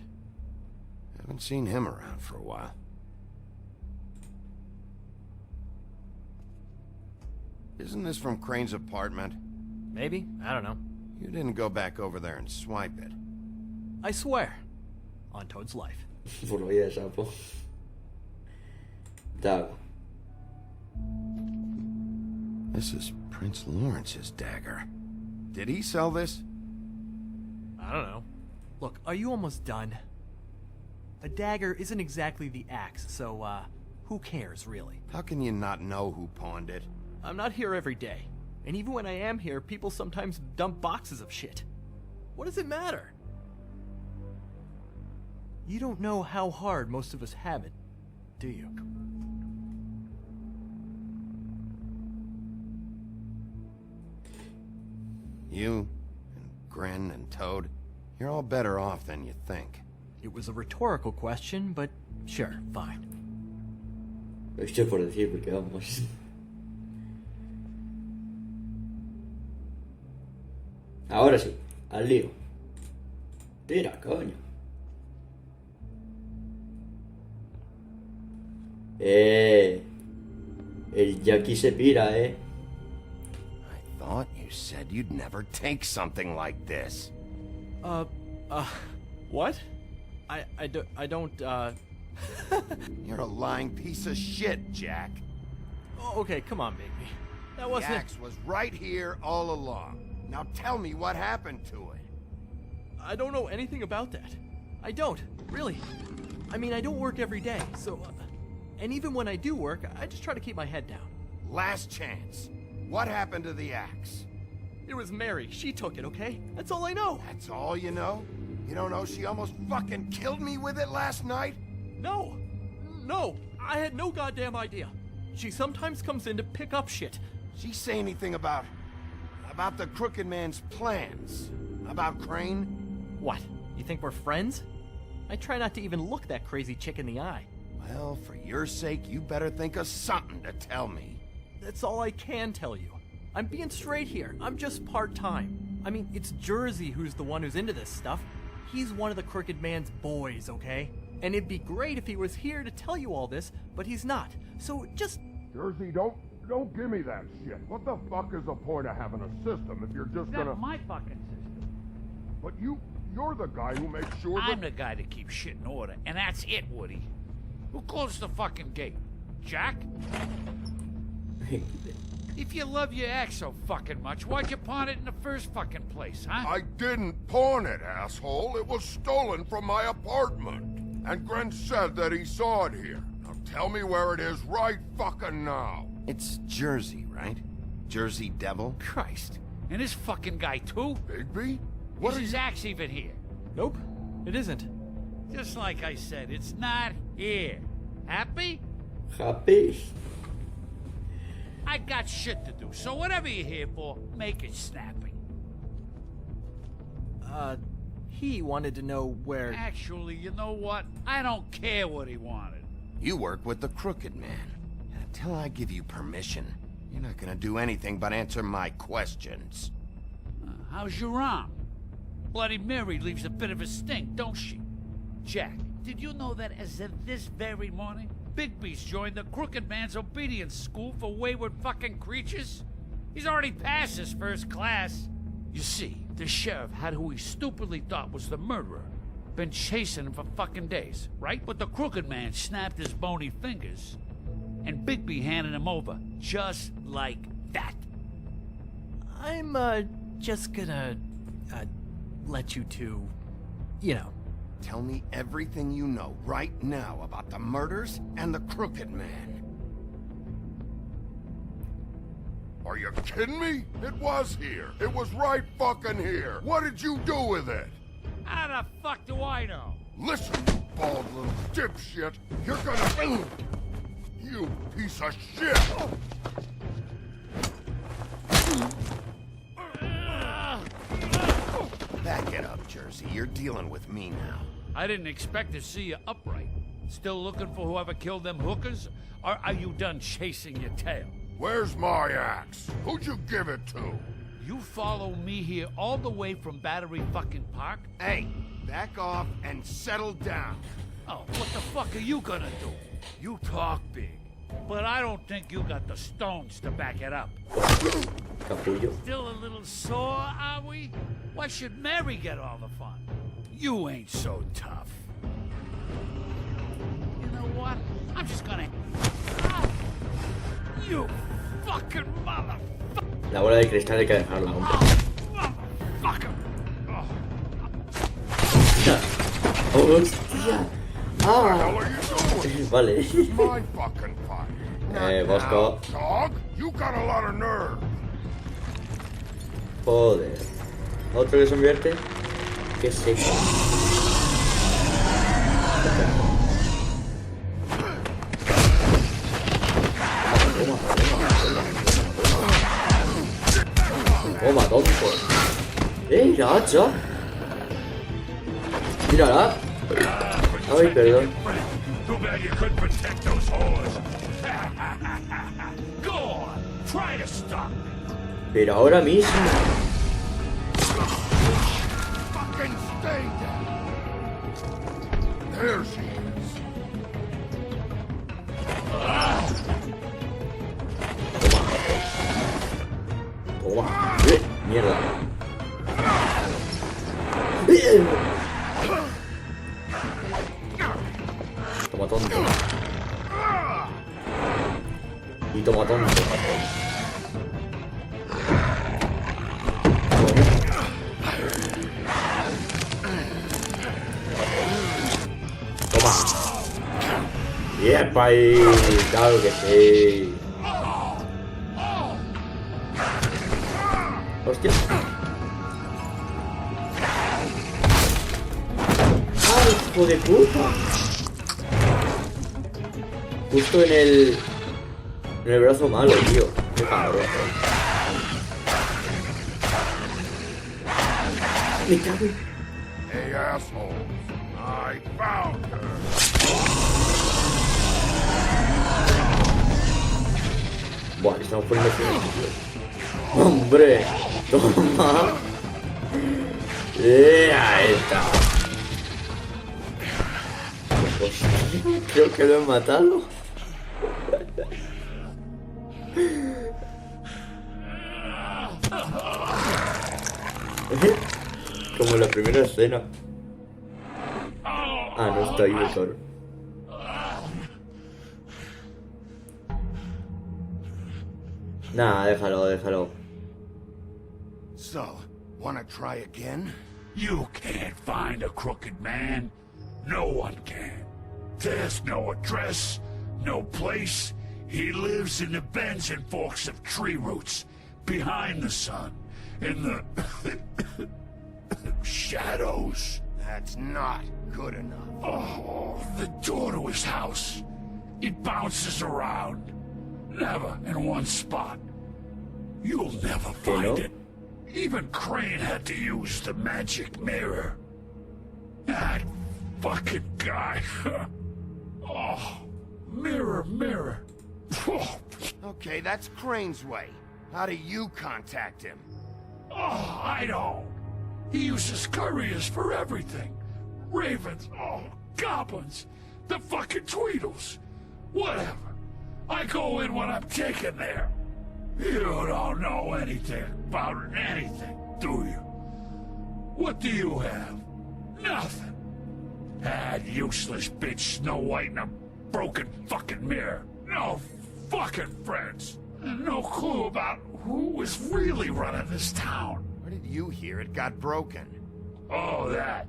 Haven't seen him around for a while. Isn't this from Crane's apartment? Maybe. I don't know. You didn't go back over there and swipe it. I swear. On Toad's life. Por la vida de sapo. Daga. This is Prince Lawrence's dagger. Did he sell this? I don't know. Look, are you almost done? A dagger isn't exactly the axe, so, who cares, really? How can you not know who pawned it? I'm not here every day. And even when I am here, people sometimes dump boxes of shit. What does it matter? You don't know how hard most of us have it, do you? You, and Gren, and Toad, you're all better off than you think. It was a rhetorical question, but sure, fine. Esto es por decir, porque vamos. Ahora sí, al lío. Tira, coño. El Jackie se pira, I thought you said you'd never take something like this. What? I don't, You're a lying piece of shit, Jack. Oh, okay, come on, Bigby. That wasn't... The axe was right here all along. Now tell me what happened to it. I don't know anything about that. I don't, really. I mean, I don't work every day, so... and even when I do work, I just try to keep my head down. Last chance. What happened to the axe? It was Mary. She took it, okay? That's all I know. That's all you know? You don't know she almost fucking killed me with it last night? No. No. I had no goddamn idea. She sometimes comes in to pick up shit. She say anything about the Crooked Man's plans? About Crane? What? You think we're friends? I try not to even look that crazy chick in the eye. Well, for your sake, you better think of something to tell me. That's all I can tell you. I'm being straight here. I'm just part-time. I mean, it's Jersey who's the one who's into this stuff. He's one of the Crooked Man's boys, okay? And it'd be great if he was here to tell you all this, but he's not. So just... Jersey, don't give me that shit. What the fuck is the point of having a system if you're just gonna... That's my fucking system. But you're the guy who makes sure I'm the guy that keeps shit in order, and that's it, Woody. Who closed the fucking gate? Jack? If you love your ex so fucking much, why'd you pawn it in the first fucking place, huh? I didn't pawn it, asshole. It was stolen from my apartment. And Gren said that he saw it here. Now tell me where it is right fucking now. It's Jersey, right? Jersey Devil? Christ. And this fucking guy, too? Bigby? What is his axe even here? Nope, it isn't. Just like I said, it's not here. Happy? Happy. I got shit to do, so whatever you're here for, make it snappy. He wanted to know where... Actually, you know what? I don't care what he wanted. You work with the Crooked Man. Until I give you permission, you're not gonna do anything but answer my questions. How's your arm? Bloody Mary leaves a bit of a stink, don't she? Jack, did you know that as of this very morning, Bigby's joined the Crooked Man's obedience school for wayward fucking creatures? He's already passed his first class. You see, the sheriff had who he stupidly thought was the murderer. Been chasing him for fucking days, right? But the Crooked Man snapped his bony fingers, and Bigby handed him over, just like that. I'm, just gonna, let you two, you know. Tell me everything you know right now about the murders and the Crooked Man. Are you kidding me? It was here. It was right fucking here. What did you do with it? How the fuck do I know? Listen, you bald little dipshit. You're gonna... You piece of shit! Back it up, Jersey. You're dealing with me now. I didn't expect to see you upright. Still looking for whoever killed them hookers? Or are you done chasing your tail? Where's my axe? Who'd you give it to? You follow me here all the way from Battery fucking Park? Hey, back off and settle down. Oh, what the fuck are you gonna do? You talk big. but I don't think you got the stones to back it up. Capullo. Still a little sore, are we? Why should Mary get all the fun? You ain't so tough. You know what? I'm just gonna... You fucking motherfucker! La bola de cristal hay que dejarla, hombre. ¡Hostia! ¡Ah! Vale. Bosco. Dog, you got a lot of nerve. Joder. ¿Otro que se invierte? ¿Qué es eso? Toma, tonto. La hacha. Mírala. Ay, perdón. Too bad you couldn't protect those whores. Go on, try to stop me. Pero ahora mismo. Fucking stay down. There she is. Toma. Mierda. Toma tonto. Y toma tonto. Toma. ¡Yepa! Claro que sí. Hostia. ¡Ay, hijo de puta! Justo en el brazo malo, tío. Qué cabrón. Me cago en... Hey, assholes. I found her. Buah, le estamos poniendo fino, tío. ¡Hombre! ¡Toma! Ahí está. Hostia, creo que lo he matado. Como la primera escena. Ah, no está ahí el cabrón. Nah, déjalo. So, wanna try again? You can't find a crooked man. No one can. There's no address, no place. He lives in the bends and forks of tree roots, behind the sun, in the shadows. That's not good enough. Oh, the door to his house. It bounces around. Never in one spot. You'll never find it. Even Crane had to use the magic mirror. That fucking guy. Oh, mirror. Okay, that's Crane's way. How do you contact him? Oh, I don't. He uses couriers for everything. Ravens, goblins, the fucking Tweedles. Whatever. I go in when I'm taken there. You don't know anything about anything, do you? What do you have? Nothing. That useless bitch Snow White and a broken fucking mirror. No fucking friends. And no clue about who was really running this town. Where did you hear it got broken? Oh, that.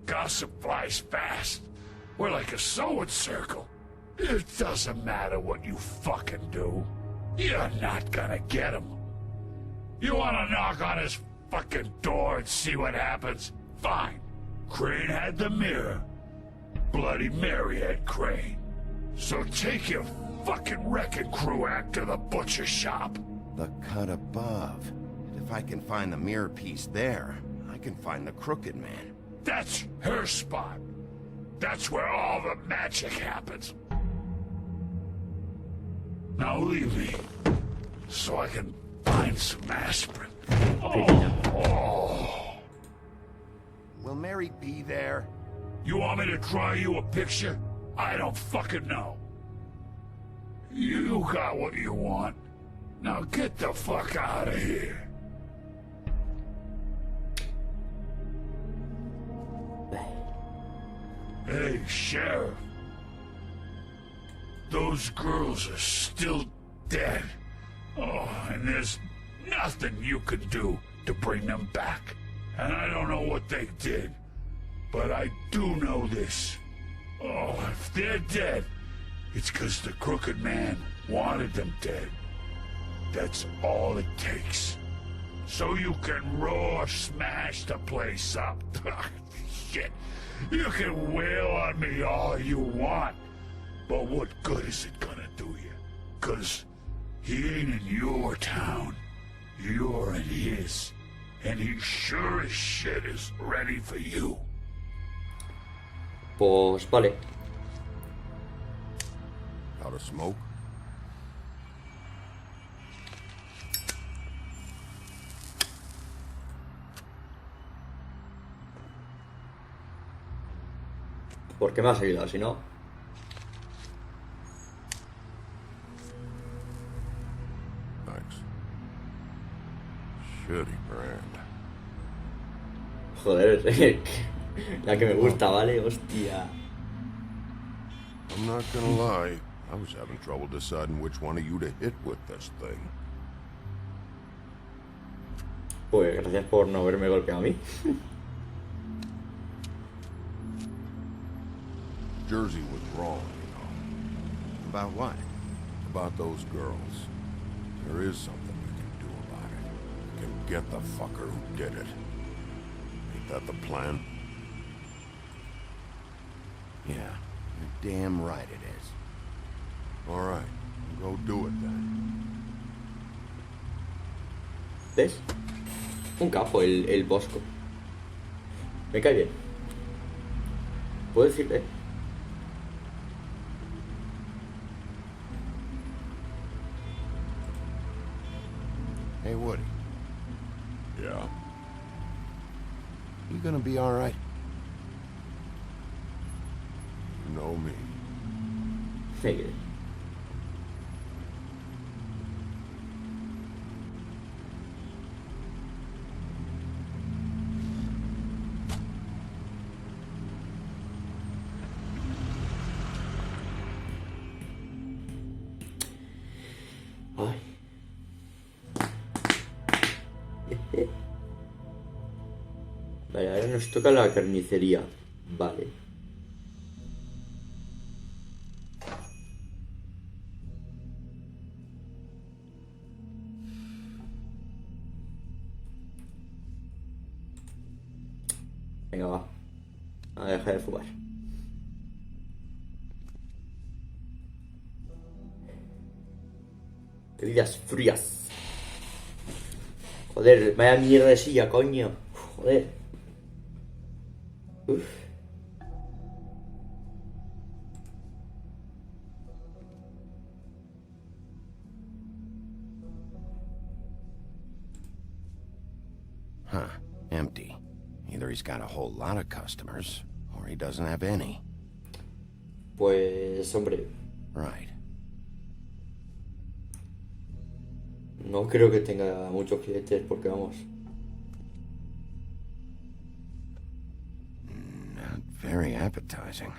Gossip flies fast. We're like a sewing circle. It doesn't matter what you fucking do. You're not gonna get him. You wanna knock on his fucking door and see what happens? Fine. Crane had the mirror. Bloody Mary had Crane. So take your fucking wrecking crew act to the butcher shop. The cut above. If I can find the mirror piece there, I can find the Crooked Man. That's her spot. That's where all the magic happens. Now leave me, so I can find some aspirin. Will Mary be there? You want me to draw you a picture? I don't fucking know. You got what you want. Now get the fuck out of here. Hey, Sheriff. Those girls are still dead. Oh, and there's nothing you could do to bring them back. And I don't know what they did, but I do know this. Oh, if they're dead, it's 'cause the Crooked Man wanted them dead. That's all it takes. So you can raw smash the place up. Shit. You can wail on me all you want, but what good is it gonna do you? 'Cause he ain't in your town. You're in his. And he sure as shit is ready for you. Pues vale. Out of smoke? ¿Por qué me has ayudado si no? Thanks. Shitty brand. Joder, la que me gusta, ¿vale? Hostia. I'm not gonna lie. I was having trouble deciding which one of you to hit with this thing. Pues gracias por no haberme golpeado a mí. Jersey was wrong, you know. About what? About those girls. There is something we can do about it. We can get the fucker who did it. Ain't that the plan? Yeah, you're damn right it is. All right, go do it then. ¿Ves? Un capo, el Bosco. Me cae bien. ¿Puedo decirle? Hey, Woody. Yeah? You gonna be all right? You know me. Figure. Ay. Vale, ahora nos toca la carnicería. Vale. Venga, va. A dejar de fumar. Bebidas frías. Joder, vaya mierda de silla, coño. Joder. Uf. Huh. Empty. Either he's got a whole lot of customers, or he doesn't have any. Pues, hombre, Right. no creo que tenga muchos clientes porque vamos. Not very appetizing.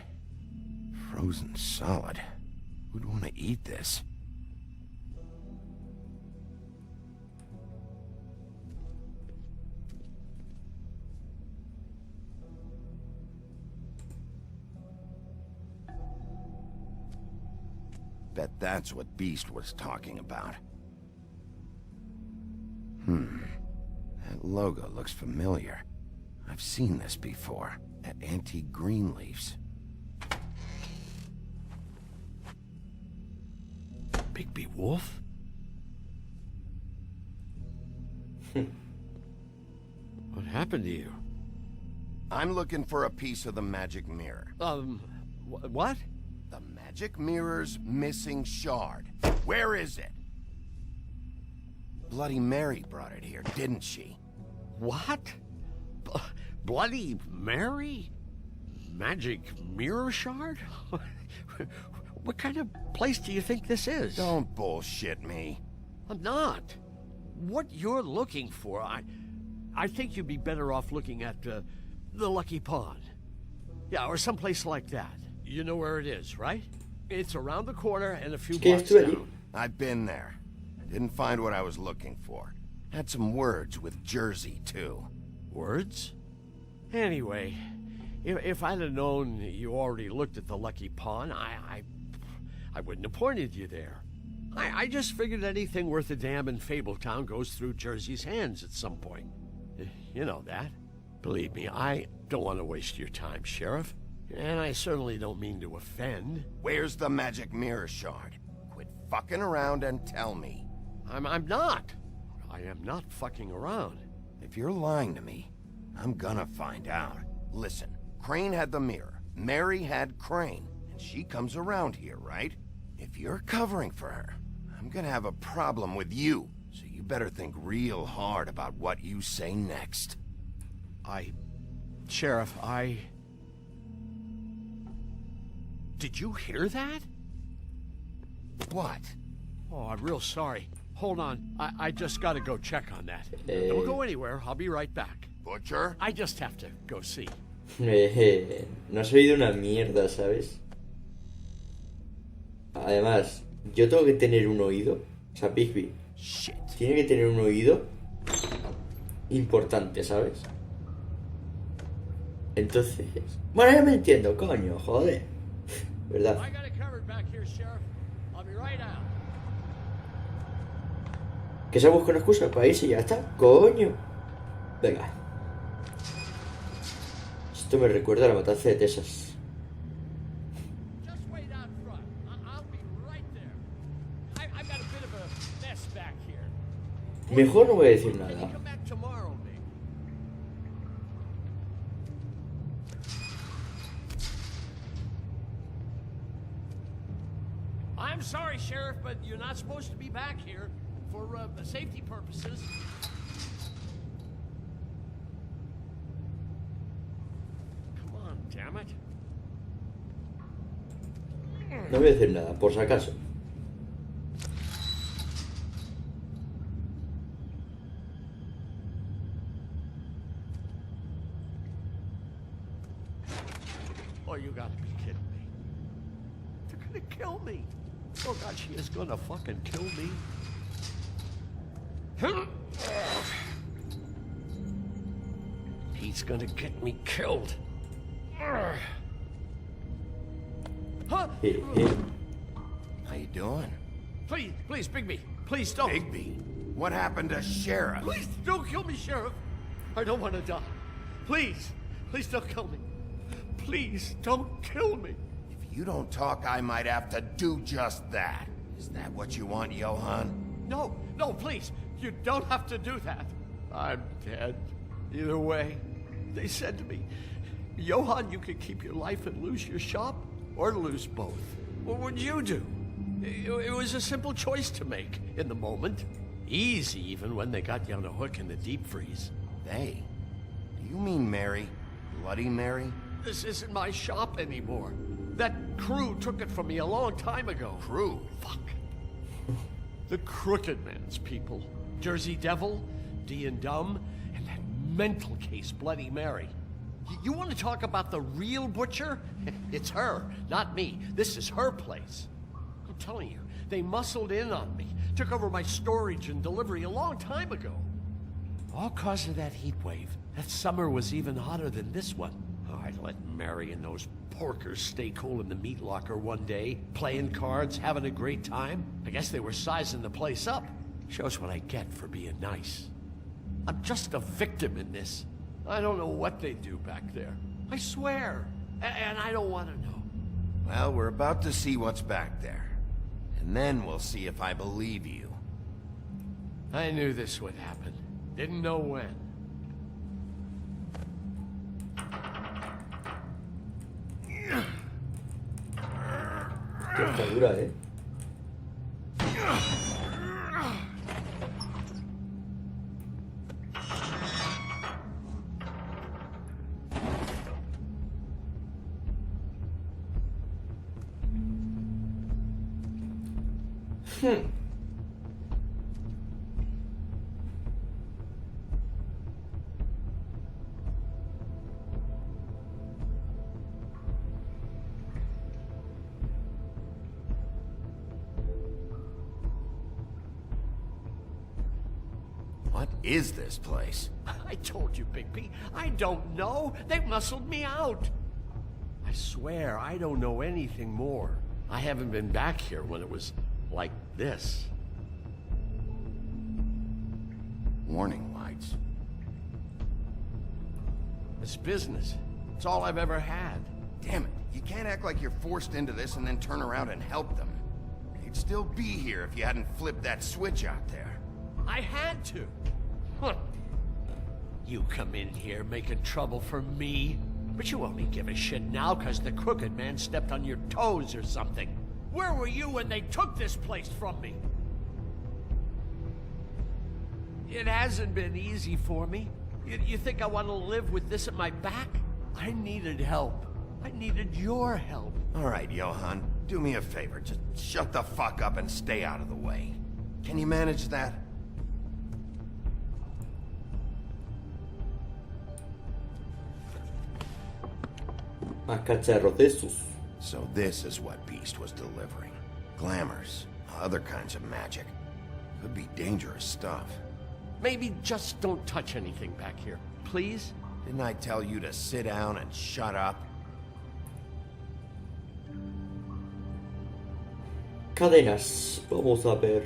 Frozen solid. Who'd want to eat this? Bet that's what Beast was talking about. That logo looks familiar. I've seen this before, at Antique Greenleaf's. Bigby Wolf? What happened to you? I'm looking for a piece of the magic mirror. What? The magic mirror's missing shard. Where is it? Bloody Mary brought it here, didn't she? What? Bloody Mary? Magic mirror shard? What kind of place do you think this is? Don't bullshit me. I'm not. What you're looking for, I think you'd be better off looking at the Lucky Pond. Yeah, or someplace like that. You know where it is, right? It's around the corner and a few blocks down. I've been there. Didn't find what I was looking for. Had some words with Jersey, too. Words? Anyway, if I'd have known you already looked at the Lucky Pond, I wouldn't have pointed you there. I just figured anything worth a damn in Fabletown goes through Jersey's hands at some point. You know that. Believe me, I don't want to waste your time, Sheriff. And I certainly don't mean to offend. Where's the magic mirror shard? Quit fucking around and tell me. I'm not. I am not fucking around. If you're lying to me, I'm gonna find out. Listen, Crane had the mirror. Mary had Crane. And she comes around here, right? If you're covering for her, I'm gonna have a problem with you. So you better think real hard about what you say next. Sheriff, Did you hear that? What? Oh, I'm real sorry. Hold on. I just gotta go check on that. Don't go anywhere. I'll be right back. Butcher? I just have to go see. No has oído una mierda, ¿sabes? Además, yo tengo que tener un oído. O sea, Bigby tiene que tener un oído importante, ¿sabes? Entonces... Bueno, ya me entiendo, coño, joder. ¿Verdad? Que se busca una excusa para irse y ya está, coño. Venga. Esto me recuerda a la matanza de Texas. Mejor no voy a decir nada. I'm sorry, Sheriff, but you're not supposed to be back here for safety purposes. Come on, damn it. No voy a decir nada, por si acaso. Oh, you gotta be kidding me. They're gonna kill me. Oh God, she is gonna fucking kill me. He's gonna get me killed. Huh? How you doing? Please, Bigby. Please don't. Bigby? What happened to Sheriff? Please don't kill me, Sheriff. I don't want to die. Please don't kill me. Please don't kill me. If you don't talk, I might have to do just that. Is that what you want, Johann? No, please. You don't have to do that. I'm dead. Either way. They said to me, Johann, you could keep your life and lose your shop, or lose both. What would you do? It was a simple choice to make in the moment. Easy, even when they got you on a hook in the deep freeze. They? Do you mean Mary? Bloody Mary? This isn't my shop anymore. That crew took it from me a long time ago. Crew? Fuck. The Crooked Man's people. Jersey Devil, D and Dumb, and that mental case, Bloody Mary. You want to talk about the real butcher? It's her, not me. This is her place. I'm telling you, they muscled in on me, took over my storage and delivery a long time ago. All cause of that heat wave. That summer was even hotter than this one. Oh, I let Mary and those porkers stay cool in the meat locker one day, playing cards, having a great time. I guess they were sizing the place up. Shows what I get for being nice. I'm just a victim in this. I don't know what they do back there. I swear. And I don't want to know. Well, we're about to see what's back there. And then we'll see if I believe you. I knew this would happen. Didn't know when. Está dura, ¿eh? What is this place? I told you, Bigby. I don't know. They muscled me out. I swear, I don't know anything more. I haven't been back here when it was like this. Warning lights. This business, it's all I've ever had. Damn it, you can't act like you're forced into this and then turn around and help them. They'd still be here if you hadn't flipped that switch out there. I had to. Huh. You come in here making trouble for me, but you only give a shit now because the Crooked Man stepped on your toes or something. Where were you when they took this place from me? It hasn't been easy for me. You think I want to live with this at my back? I needed help. I needed your help. All right, Johan, do me a favor. Just shut the fuck up and stay out of the way. Can you manage that? Más cacharros de esos. So this is what Beast was delivering. Glamours, other kinds of magic. Could be dangerous stuff. Maybe just don't touch anything back here, please? Didn't I tell you to sit down and shut up? Cadenas. Vamos a ver.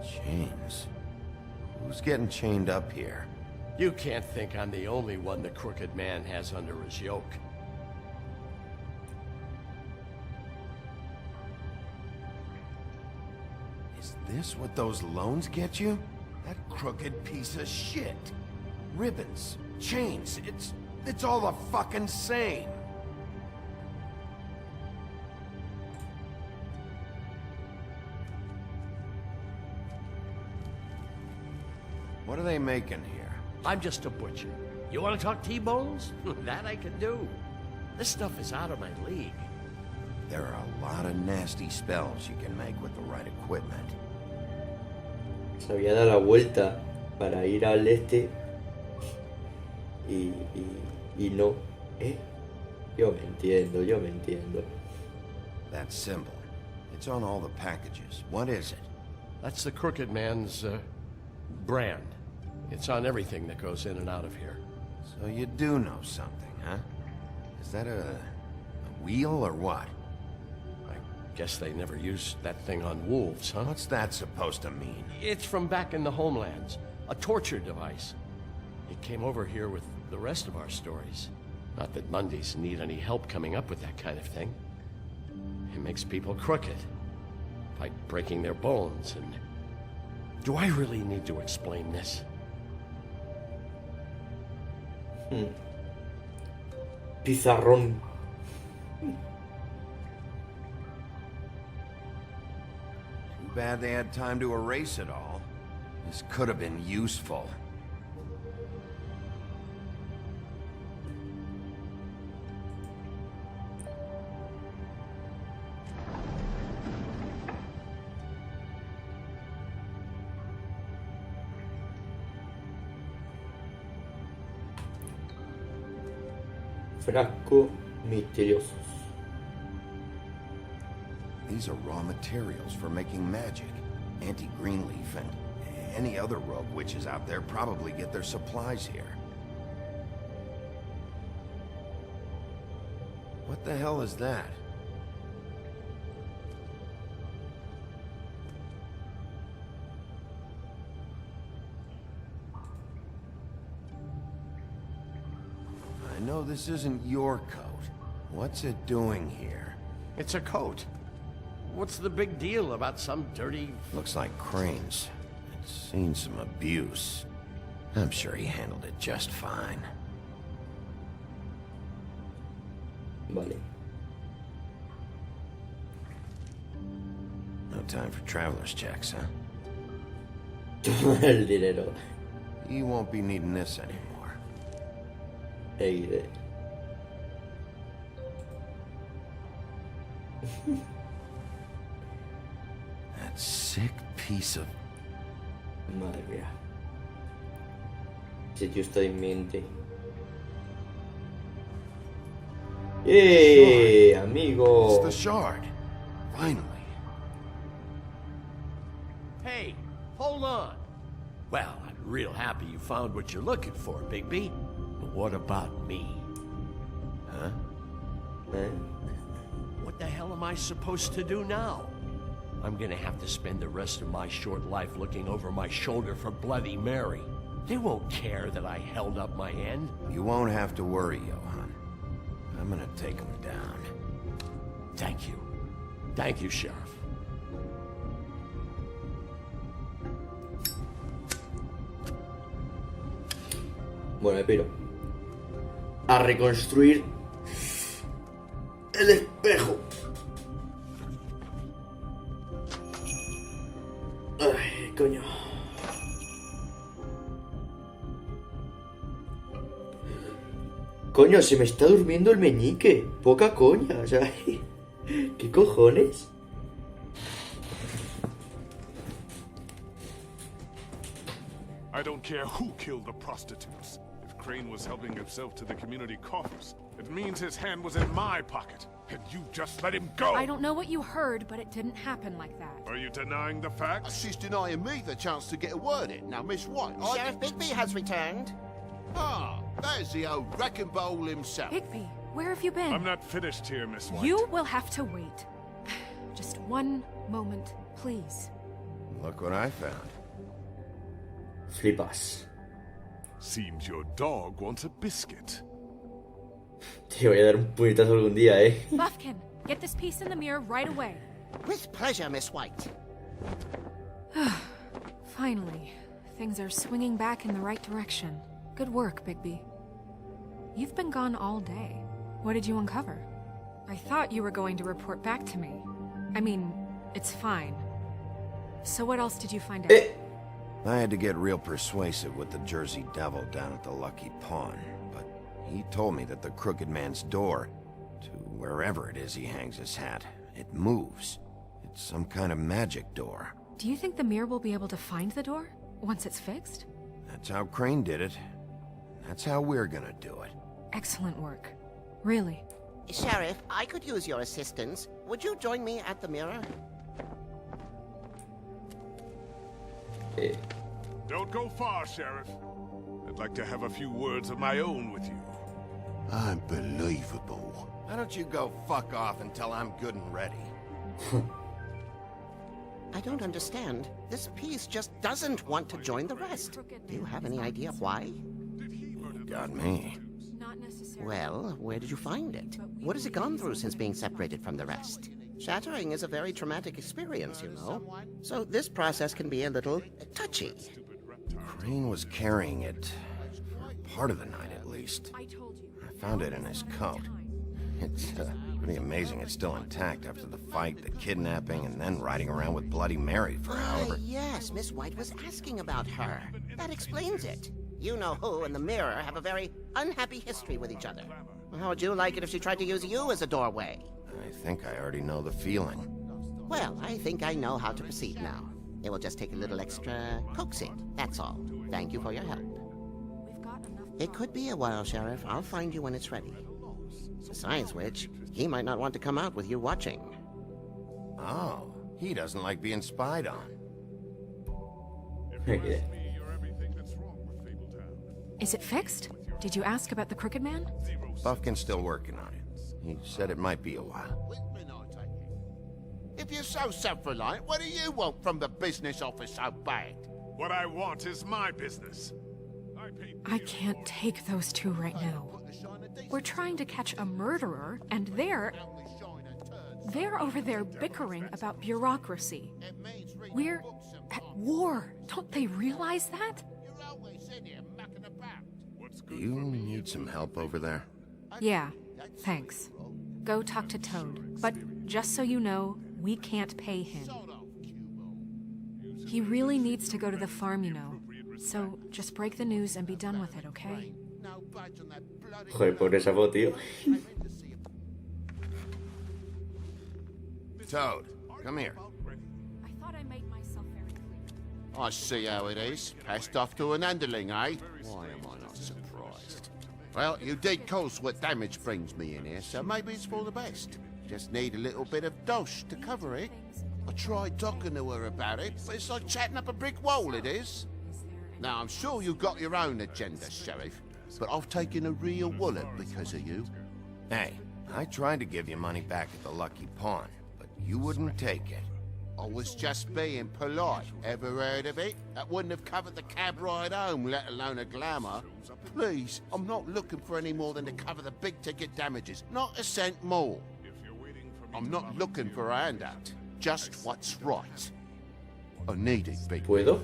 Chains. Who's getting chained up here? You can't think I'm the only one the Crooked Man has under his yoke. Is this what those loans get you? That crooked piece of shit. Ribbons, chains, it's all the fucking same. What are they making here? I'm just a butcher. You want to talk T-bones? That I can do. This stuff is out of my league. There are a lot of nasty spells you can make with the right equipment. Se había dado la vuelta para ir al este y no. Yo me entiendo. That symbol. It's on all the packages. What is it? That's the Crooked Man's, brand. It's on everything that goes in and out of here. So you do know something, huh? Is that a wheel or what? I guess they never used that thing on wolves, huh? What's that supposed to mean? It's from back in the homelands. A torture device. It came over here with the rest of our stories. Not that Mundies need any help coming up with that kind of thing. It makes people crooked. Like breaking their bones and... Do I really need to explain this? Pizarrón. Too bad they had time to erase it all. This could have been useful. Frasco misteriosos. These are raw materials for making magic. Anti-Greenleaf and any other rogue witches out there probably get their supplies here. What the hell is that? I know this isn't your coat. What's it doing here? It's a coat. What's the big deal about some dirty... Looks like Crane's. It's seen some abuse. I'm sure he handled it just fine. Vale. No time for traveler's checks, huh? El dinero. You won't be needing this anymore. XD. sick piece of... Madre mía. Ese tío está en mente. Amigo! It's the shard. Finally. Hey, hold on. Well, I'm real happy you found what you're looking for, Bigby. But what about me? Huh? What the hell am I supposed to do now? I'm gonna have to spend the rest of my short life looking over my shoulder for Bloody Mary. They won't care that I held up my end. You won't have to worry, Johan. I'm gonna take him down. Thank you. Thank you, Sheriff. Bueno, me piro. A reconstruir el espejo. Ay, coño. Coño, se me está durmiendo el meñique. Poca coña, o sea, ¿qué cojones? I don't care who killed the prostitutes. If Crane was helping himself to the community coffers, it means his hand was in my pocket. And you just let him go! I don't know what you heard, but it didn't happen like that. Are you denying the facts? She's denying me the chance to get a word in. Now, Miss White, Sheriff Bigby has returned. Ah, there's the old wrecking bowl himself. Bigby, where have you been? I'm not finished here, Miss White. You will have to wait. Just one moment, please. Look what I found. Flipas. Seems your dog wants a biscuit. Te voy a dar un puñetazo algún día, Buffkin, get this piece in the mirror right away. With pleasure, Miss White. Finally, things are swinging back in the right direction. Good work, Bigby. You've been gone all day. What did you uncover? I thought you were going to report back to me. I mean, it's fine. So what else did you find out? I had to get real persuasive with the Jersey Devil down at the Lucky Pawn, but he told me that the Crooked Man's door, to wherever it is he hangs his hat, it moves. It's some kind of magic door. Do you think the mirror will be able to find the door once it's fixed? That's how Crane did it. That's how we're gonna do it. Excellent work. Really. Sheriff, I could use your assistance. Would you join me at the mirror? Don't go far, Sheriff. I'd like to have a few words of my own with you. Unbelievable. Why don't you go fuck off until I'm good and ready? I don't understand. This piece just doesn't want to join the rest. Do you have any idea why? You got me. Well, where did you find it? What has it gone through since being separated from the rest? Shattering is a very traumatic experience, you know. So this process can be a little touchy. Crane was carrying it for part of the night, at least. I found it in his coat. It's pretty amazing it's still intact after the fight, the kidnapping, and then riding around with Bloody Mary for however... Yes, Miss White was asking about her. That explains it. You know who and the mirror have a very unhappy history with each other. How would you like it if she tried to use you as a doorway? I think I already know the feeling. Well, I think I know how to proceed now. It will just take a little extra coaxing, that's all. Thank you for your help. It could be a while, Sheriff. I'll find you when it's ready. Besides which, he might not want to come out with you watching. Oh, he doesn't like being spied on. Is it fixed? Did you ask about the Crooked Man? Buffkin's still working on it. He said it might be a while. If you're so self-reliant, what do you want from the business office so bad? What I want is my business. I can't take those two right now. We're trying to catch a murderer, and they're over there bickering about bureaucracy. We're at war. Don't they realize that? Do you need some help over there? Yeah, thanks. Go talk to Toad. But just so you know, we can't pay him. He really needs to go to the farm, you know. So just break the news and be done with it, okay? Joder, pobre sapo, tío. Toad, come here. I thought I made myself I see how it is. Passed off to an underling, eh? Why am I not surprised? Well, you did cause what damage brings me in here, so maybe it's for the best. Just need a little bit of dosh to cover it. I tried talking to her about it, but it's like chatting up a brick wall, it is. Now, I'm sure you've got your own agenda, Sheriff, but I've taken a real wallet because of you. Hey, I tried to give you money back at the Lucky Pawn, but you wouldn't take it. I was just being polite. Ever heard of it? That wouldn't have covered the cab ride home, let alone a glamour. Please, I'm not looking for any more than to cover the big-ticket damages. Not a cent more. I'm not looking for a handout. Just what's right. I need it, big. ¿Puedo?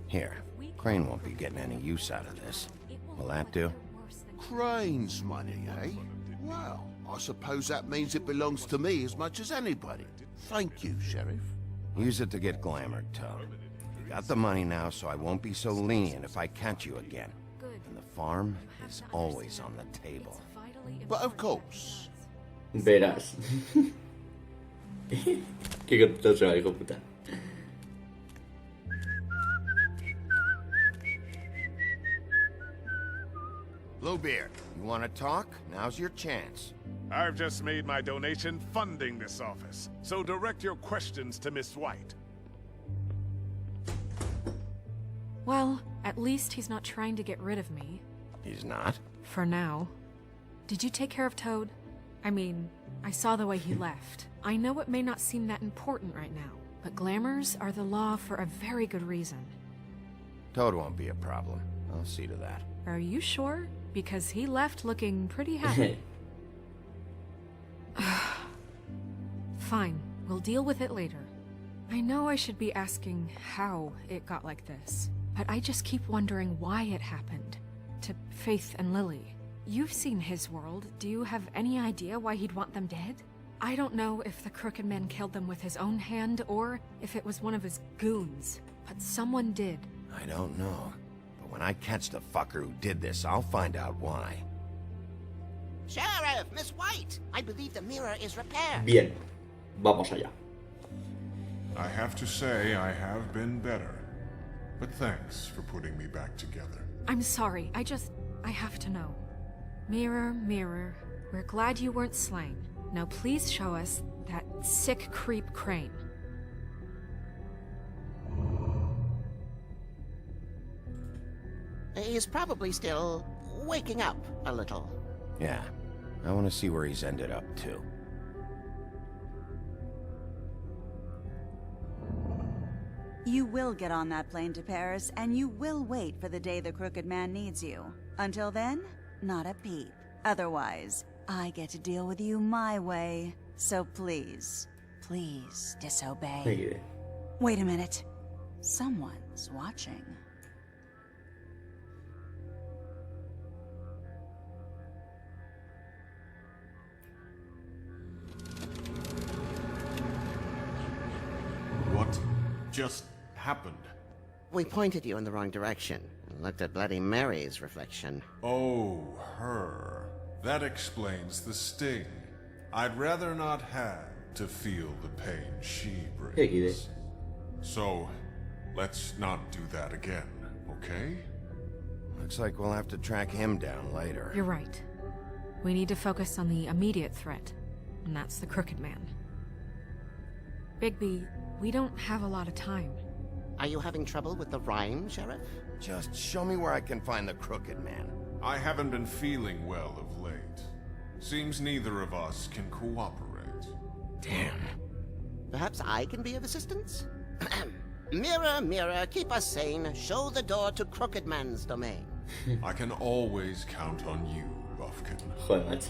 Here, Crane won't be getting any use out of this. Will that do? Crane's money, eh? Well, I suppose that means it belongs to me as much as anybody. Thank you, Sheriff. Use it to get glamored, Toad. You got the money now, so I won't be so lenient if I catch you again. And the farm is always on the table. But of course. Verás. Qué corto se va, hijo puta. Bluebeard, you want to talk? Now's your chance. I've just made my donation funding this office, so direct your questions to Miss White. Well, at least he's not trying to get rid of me. He's not? For now. Did you take care of Toad? I mean, I saw the way he left. I know it may not seem that important right now, but glamours are the law for a very good reason. Toad won't be a problem. I'll see to that. Are you sure? Because he left looking pretty happy. Fine, we'll deal with it later. I know I should be asking how it got like this, but I just keep wondering why it happened. To Faith and Lily. You've seen his world. Do you have any idea why he'd want them dead? I don't know if the Crooked Man killed them with his own hand or if it was one of his goons, but someone did. I don't know. But when I catch the fucker who did this, I'll find out why. Sheriff, Miss White, I believe the mirror is repaired. Bien, vamos allá. I have to say I have been better, but thanks for putting me back together. I'm sorry, I have to know. Mirror, mirror, we're glad you weren't slain. Now please show us that sick creep Crane. He's probably still waking up a little. Yeah, I want to see where he's ended up, too. You will get on that plane to Paris, and you will wait for the day the Crooked Man needs you. Until then, not a peep. Otherwise, I get to deal with you my way. So please, please disobey. Wait a minute. Someone's watching. What just happened? We pointed you in the wrong direction and looked at Bloody Mary's reflection. Oh, her. That explains the sting. I'd rather not have to feel the pain she brings. So, let's not do that again, okay? Looks like we'll have to track him down later. You're right. We need to focus on the immediate threat, and that's the Crooked Man. Bigby, we don't have a lot of time. Are you having trouble with the rhyme, Sheriff? Just show me where I can find the Crooked Man. I haven't been feeling well of late. Seems neither of us can cooperate. Damn. Perhaps I can be of assistance? Mirror, mirror, keep us sane. Show the door to Crooked Man's domain. I can always count on you, Buffkin. Joder, macho.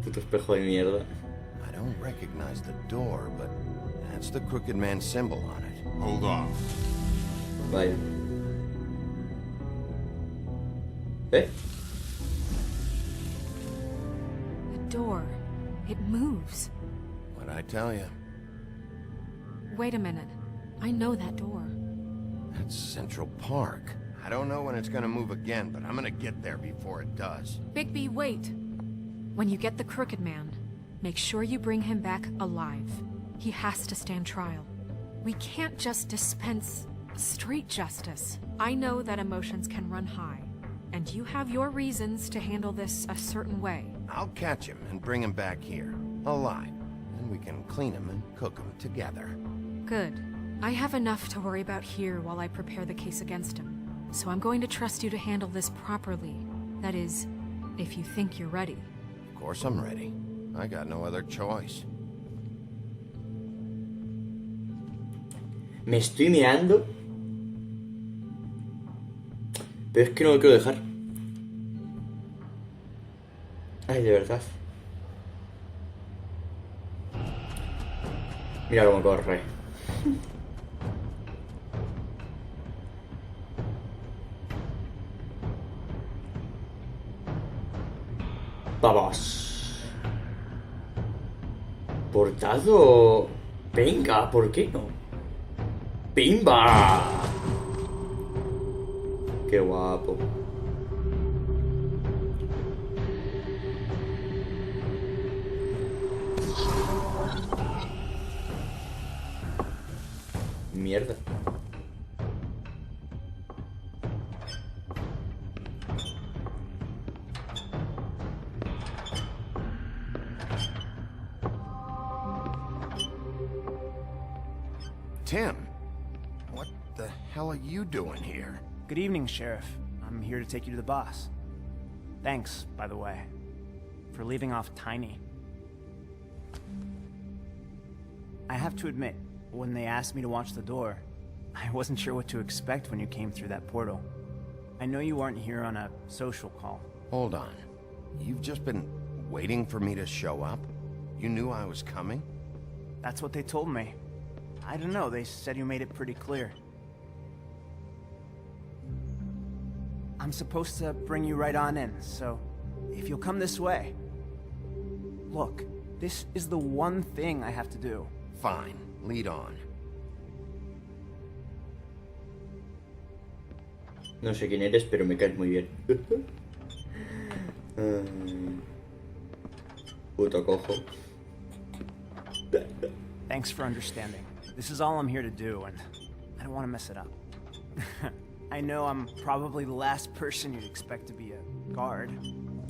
Puto espejo de mierda. I don't recognize the door, but that's the Crooked Man symbol on it. Hold on. Vaya. ¿Eh? The door. It moves. What'd I tell you? Wait a minute. I know that door. That's Central Park. I don't know when it's gonna move again, but I'm gonna get there before it does. Bigby, wait. When you get the Crooked Man, make sure you bring him back alive. He has to stand trial. We can't just dispense straight justice. I know that emotions can run high, and you have your reasons to handle this a certain way. I'll catch him and bring him back here, alive. Then we can clean him and cook him together. Good. I have enough to worry about here while I prepare the case against him. So I'm going to trust you to handle this properly. That is, if you think you're ready. Of course I'm ready. I got no other choice. Me estoy meando. Pero es que no lo quiero dejar. Ay, de verdad. Mira cómo corre. Vamos. Portado. Venga, ¿por qué no? ¡Pimba! Qué guapo. Mierda. Tim, what the hell are you doing here? Good evening, Sheriff. I'm here to take you to the boss. Thanks, by the way, for leaving off Tiny. I have to admit, when they asked me to watch the door, I wasn't sure what to expect when you came through that portal. I know you weren't here on a social call. Hold on. You've just been waiting for me to show up? You knew I was coming? That's what they told me. I don't know, they said you made it pretty clear. I'm supposed to bring you right on in, so if you'll come this way. Look, this is the one thing I have to do. Fine, lead on. No sé quién eres, pero me caes muy bien. Puto cojo. Thanks for understanding. This is all I'm here to do, and I don't want to mess it up. I know I'm probably the last person you'd expect to be a guard,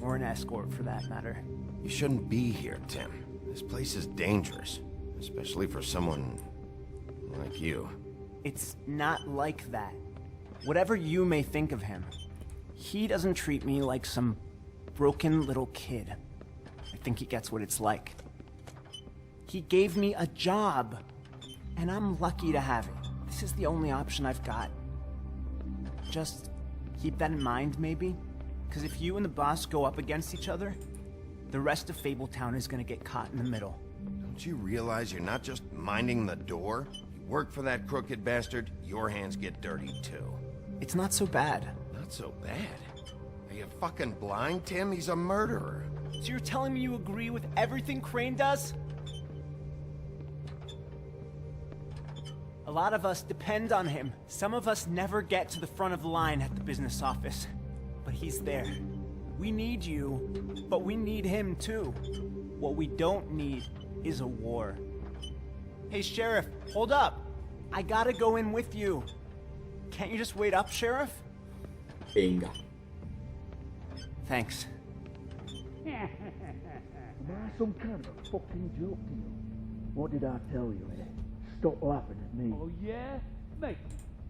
or an escort for that matter. You shouldn't be here, Tim. This place is dangerous, especially for someone like you. It's not like that. Whatever you may think of him, he doesn't treat me like some broken little kid. I think he gets what it's like. He gave me a job, and I'm lucky to have it. This is the only option I've got. Just keep that in mind, maybe? Because if you and the boss go up against each other, the rest of Fabletown is gonna get caught in the middle. Don't you realize you're not just minding the door? You work for that crooked bastard, your hands get dirty too. It's not so bad. Not so bad? Are you fucking blind, Tim? He's a murderer. So you're telling me you agree with everything Crane does? A lot of us depend on him. Some of us never get to the front of the line at the business office. But he's there. We need you, but we need him too. What we don't need is a war. Hey, Sheriff, hold up. I gotta go in with you. Can't you just wait up, Sheriff? Venga. Thanks. Am I some kind of a fucking joke to you? What did I tell you, eh? Stop laughing at me. Oh, yeah? Mate,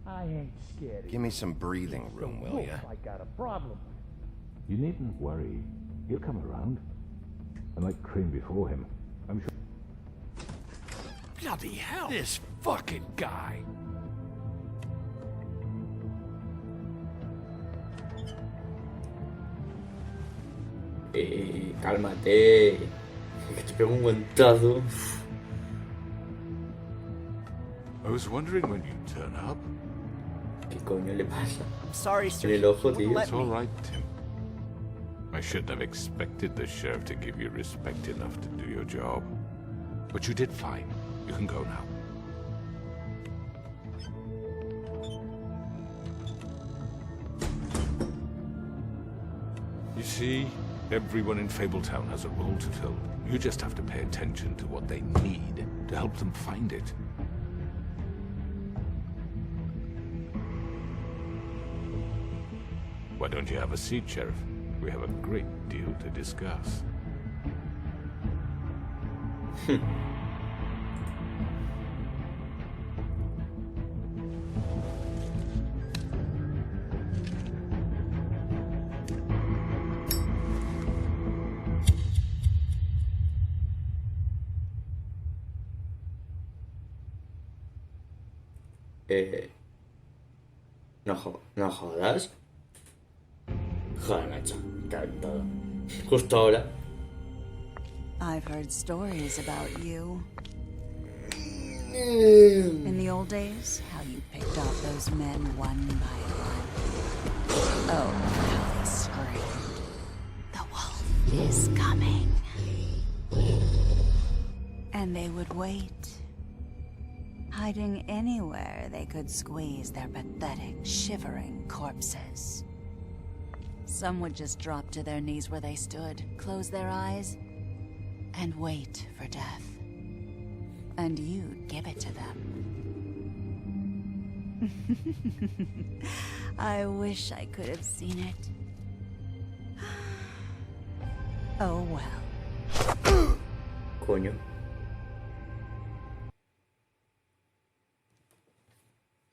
I ain't scared of Give me some breathing room, will ya? I got a problem. You needn't worry. He'll come around. Unlike Crane before him, I'm sure. Bloody hell! This fucking guy! Cálmate. Que te pego un guantazo. I was wondering when you'd turn up. ¿Qué coño le pasa? Sorry, sir. En el ojo, tío. It's all right, Tim. I shouldn't have expected the sheriff to give you respect enough to do your job. But you did fine. You can go now. You see, everyone in Fabletown has a role to fill. You just have to pay attention to what they need to help them find it. Why don't you have a seat, Sheriff? We have a great deal to discuss. No jodas. Joder, macho. Cago en todo. Justo ahora. I've heard stories about you. In the old days, how you picked off those men one by one. Oh, how they screamed. The wolf is coming. And they would wait, hiding anywhere they could squeeze their pathetic, shivering corpses. Some would just drop to their knees where they stood, close their eyes, and wait for death. And you'd give it to them. I wish I could have seen it. Oh well. Coño.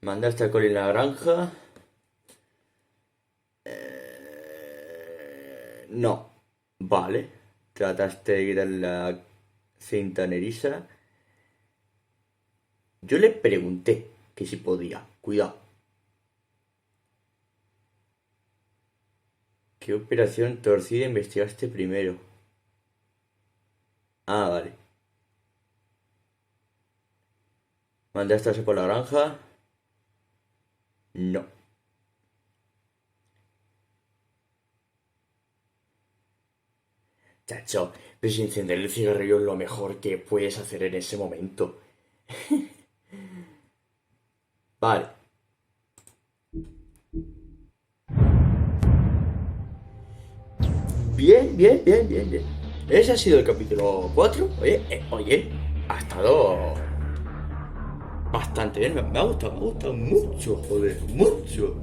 Mandaste a Colin a la granja. No. Vale. Trataste de quitar la cinta neriza. Yo le pregunté que si podía. Cuidado. ¿Qué operación torcida investigaste primero? Ah, vale. ¿Mandaste a ese por la granja? No. Chacho, pero si encender el cigarrillo es lo mejor que puedes hacer en ese momento. Vale. Bien. Ese ha sido el capítulo 4. Oye, ha estado bastante bien. Me ha gustado mucho, joder, mucho.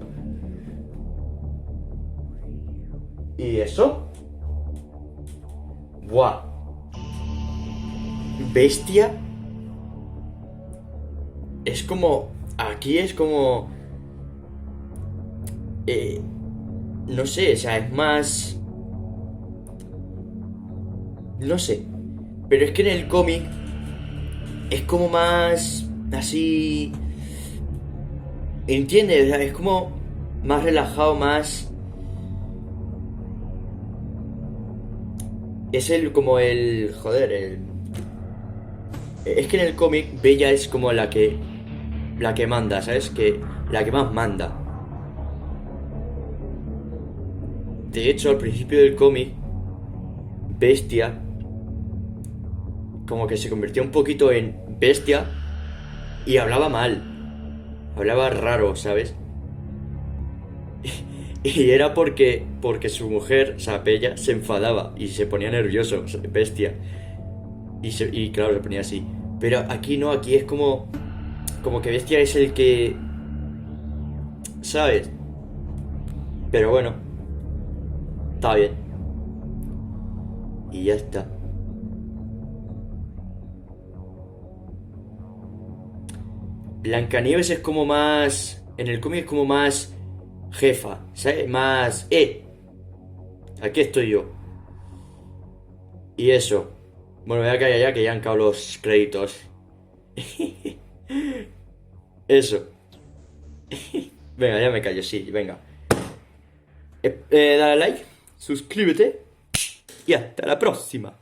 ¿Y eso? Buah. Bestia. Es como... Aquí es como... no sé, o sea, es más... No sé. Pero es que en el cómic es como más... Así... ¿Entiendes? O sea, es como más relajado, más... Es como el... Joder, el... Es que en el cómic Bella es como la que manda, ¿sabes? Que la que más manda. De hecho, al principio del cómic, Bestia como que se convirtió un poquito en bestia y hablaba mal. Hablaba raro, ¿sabes? Y era porque su mujer, o sea, Bella, se enfadaba y se ponía nervioso, Bestia. Y claro, se ponía así. Pero aquí no, aquí es como que Bestia es el que... ¿Sabes? Pero bueno. Está bien. Y ya está. Blancanieves es como más... En el cómic es como más... Jefa, ¿sabes? Más... Aquí estoy yo. Y eso. Bueno, voy a callar ya que ya han acabado los créditos. Eso. Venga, ya me callo, sí, venga. Dale like, suscríbete y hasta la próxima.